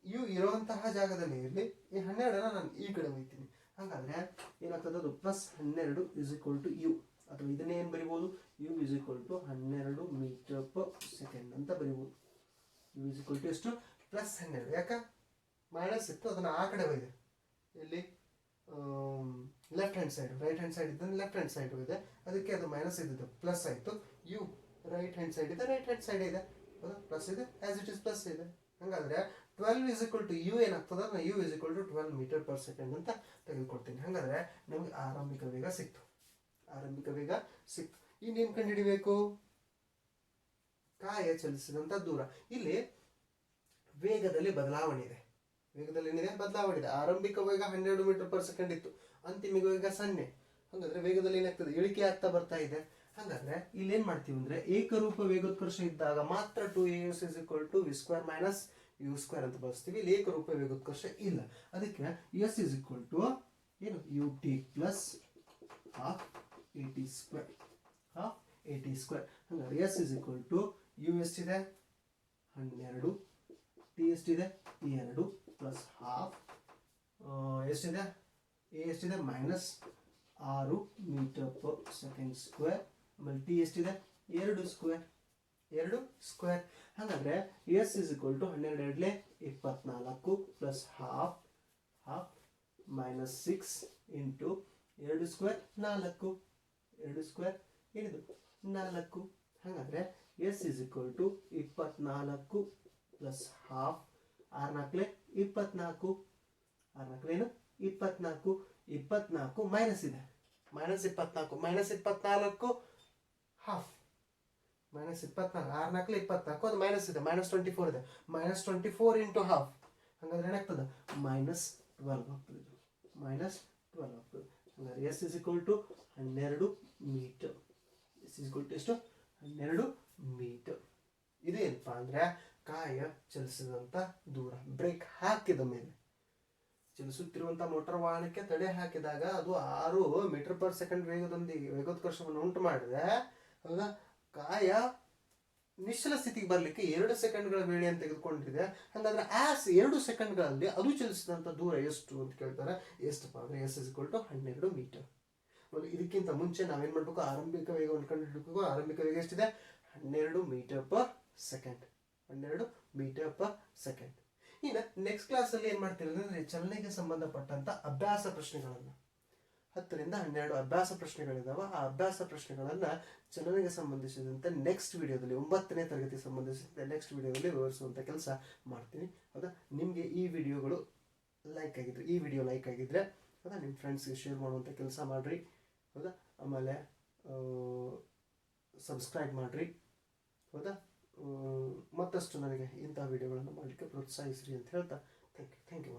ಯು ಇರುವಂತಹ ಜಾಗದಲ್ಲಿ ಇರಲಿ, ಈ 12 ನಾನು ಈ ಕಡೆ ಹೋಗ್ತೀನಿ. ಹಾಗಾದರೆ ಏನಾಗ್ತದೆ? ಅದು +12 ಇಸ್ ಈಕ್ವಲ್ ಟು ಯು. ಅಥವಾ ಇದನ್ನೇ ಏನು ಬರಿಬೋದು? U is equal to 12 metre per second ಅಂತ ಬರಿಬೋದು. ಯು ಇಸ್ ಈಕ್ವಲ್ ಟು ಎಷ್ಟು? +12. ಯಾಕೆ ಮೈನಸ್ ಇತ್ತು ಅದನ್ನು ಆ ಕಡೆ ಹೋಗಿದೆ. ಇಲ್ಲಿ left hand side, right hand side ಇದ್ದಂಗೆ ಲೆಫ್ಟ್ ಹ್ಯಾಂಡ್ ಸೈಡ್ ಇದೆ, ಅದಕ್ಕೆ ಅದು ಮೈನಸ್ ಇದ್ದಿದ್ದು ಪ್ಲಸ್ ಆಯಿತು. ಯು ರೈಟ್ ಹ್ಯಾಂಡ್ ಸೈಡ್ ಇದೆ, ರೈಟ್ ಹ್ಯಾಂಡ್ ಸೈಡ್ ಇದೆ, ಹೌದಾ? ಪ್ಲಸ್ ಇದೆ, ಆಸ್ ಇಟ್ ಇಸ್ ಪ್ಲಸ್ ಇದೆ. ಹಾಗಾದರೆ 12 ಇಸ್ ಈಕ್ವಲ್ ಟು ಯು ಏನಾಗ್ತದೆ, ನಾನು u is equal to 12 metre per second ಅಂತ ತೆಗೆದುಕೊಳ್ತೀನಿ. ಹಾಗಾದರೆ ನಮಗೆ ಆರಂಭಿಕ ವೇಗ ಸಿಕ್ತು. ಇನ್ನೇನು ಕಂಡುಹಿಡಿಬೇಕು? ಕಾಯ ಚಲಿಸಿದಂಥ ದೂರ. ಇಲ್ಲಿ ವೇಗದಲ್ಲಿ ಬದಲಾವಣೆ ಇದೆ. ಏನಿದೆ? ಬದಲಾವಣೆ ಇದೆ. ಆರಂಭಿಕ ವೇಗ 12 ಮೀಟರ್ ಪರ್ ಸೆಕೆಂಡ್ ಇತ್ತು, ಅಂತಿಮ ವೇಗ 0. ಹಾಗಾದ್ರೆ ವೇಗದಲ್ಲಿ ಏನಾಗ್ತದೆ? ಇಳಿಕೆ ಆಗ್ತಾ ಬರ್ತಾ ಇದೆ. ಹಾಗಾದ್ರೆ ಇಲ್ಲಿ ಏನ್ ಮಾಡ್ತೀವಿ ಅಂದ್ರೆ, ಏಕರೂಪ ವೇಗೋತ್ಕರ್ಷ ಇದ್ದಾಗ ಮಾತ್ರ 2as is equal to v square minus u square ಅಂತ ಬಳಸ್ತೀವಿ. ಇಲ್ಲಿ ಏಕರೂಪ ವೇಗೋತ್ಕರ್ಷ ಇಲ್ಲ, ಅದಕ್ಕೆ s is equal to ಏನು ut plus half at square. ಹಾಗಾದ್ರೆ s is equal to u ಎಷ್ಟಿದೆ? 12, t ಎಷ್ಟಿದೆ? 2 ಪ್ಲಸ್ ಹಾಫ್ ಎಷ್ಟಿದೆ? a ಎಷ್ಟಿದೆ? -6 ಮೀಟರ್ ಪರ್ ಸೆಕೆಂಡ್ ಸ್ಕ್ವೇರ್. ಆಮೇಲೆ ಟಿ ಎಷ್ಟಿದೆ? 2 ಸ್ಕ್ವೇರ್. ಹಾಗಾದ್ರೆ s is equal to 12 24 plus half -6 into 2 square 4. 2 square ಏನಿದು? 4. ಹಾಗಾದ್ರೆ s is equal to 24 plus half 6 24. 6 ಏನು? 24. 24 ಮೈನಸ್ ಇದೆ, -24 -24 ಹಾಫ್. -24 6 ಅದು ಮೈನಸ್ ಇದೆ, -24 ಇದೆ. -24 ಇಂಟು ಹಾಫ್, ಹಾಗಾದ್ರೆ ಏನಾಗ್ತದೆ? -12 ಆಗ್ತದೆ. -12 ಆಗ್ತದೆ. ಹಾಗಾದ್ರೆ s is equal to 12 metre. S is equal to ಎಷ್ಟು? 12 ಮೀಟರ್. ಇದೇನಪ್ಪ ಅಂದ್ರೆ ಕಾಯ ಚಲಿಸಿದಂಥ ದೂರ. ಬ್ರೇಕ್ ಹಾಕಿದ ಮೇಲೆ, ಚಲಿಸುತ್ತಿರುವಂತಹ ಮೋಟಾರ್ ವಾಹನಕ್ಕೆ ತಡೆ ಹಾಕಿದಾಗ ಅದು 6 ಮೀಟರ್ ಪರ್ ಸೆಕೆಂಡ್ ವೇಗದೊಂದಿಗೆ ವೇಗೋತ್ಕರ್ಷವನ್ನು ಉಂಟು ಮಾಡಿದ್ರೆ, ಆಗ ಕಾಯ ನಿಶ್ಚಲ ಸ್ಥಿತಿಗೆ ಬರಲಿಕ್ಕೆ 2 ಸೆಕೆಂಡ್ಗಳ ವೇಳೆಯನ್ನು ತೆಗೆದುಕೊಂಡಿದೆ. ಹಾಗಾದ್ರೆ 2 ಸೆಕೆಂಡ್ಗಳಲ್ಲಿ ಅದು ಚಲಿಸಿದಂಥ ದೂರ ಎಷ್ಟು ಅಂತ ಕೇಳ್ತಾರೆ. ಎಷ್ಟಪ್ಪ ಅಂದ್ರೆ S is equal to 12 metre. ಇದಕ್ಕಿಂತ ಮುಂಚೆ ನಾವೇನ್ ಮಾಡ್ಬೇಕು? ಆರಂಭಿಕ ವೇಗವನ್ನು ಕಂಡುಹಿಡಬೇಕು. ಆರಂಭಿಕ ವೇಗ ಎಷ್ಟಿದೆ? 12 metre per second. 12 metre per second. ಇನ್ನು ನೆಕ್ಸ್ಟ್ ಕ್ಲಾಸಲ್ಲಿ ಏನು ಮಾಡ್ತೀವಿ ಅಂದರೆ, ಚಲನೆಗೆ ಸಂಬಂಧಪಟ್ಟಂಥ ಅಭ್ಯಾಸ ಪ್ರಶ್ನೆಗಳನ್ನು 10 ರಿಂದ 12 ಅಭ್ಯಾಸ ಪ್ರಶ್ನೆಗಳಿದಾವೆ. ಆ ಅಭ್ಯಾಸ ಪ್ರಶ್ನೆಗಳನ್ನು ಚಲನೆಗೆ ಸಂಬಂಧಿಸಿದಂತೆ ನೆಕ್ಸ್ಟ್ ವಿಡಿಯೋದಲ್ಲಿ, 9ನೇ ತರಗತಿಗೆ ಸಂಬಂಧಿಸಿದಂತೆ ನೆಕ್ಸ್ಟ್ ವಿಡಿಯೋದಲ್ಲಿ ವಿವರಿಸುವಂಥ ಕೆಲಸ ಮಾಡ್ತೀನಿ. ಹೌದಾ? ನಿಮಗೆ ಈ ವಿಡಿಯೋ ಲೈಕ್ ಆಗಿದ್ರೆ ಹೌದಾ, ನಿಮ್ಮ ಫ್ರೆಂಡ್ಸ್ಗೆ ಶೇರ್ ಮಾಡುವಂಥ ಕೆಲಸ ಮಾಡಿರಿ. ಹೌದಾ? ಆಮೇಲೆ ಸಬ್ಸ್ಕ್ರೈಬ್ ಮಾಡಿರಿ. ಹೌದಾ? ಮತ್ತಷ್ಟು ನನಗೆ ಇಂಥ ವಿಡಿಯೋಗಳನ್ನು ಮಾಡಲಿಕ್ಕೆ ಪ್ರೋತ್ಸಾಹಿಸ್ರಿ ಅಂತ ಹೇಳ್ತಾ ಥ್ಯಾಂಕ್ ಯು.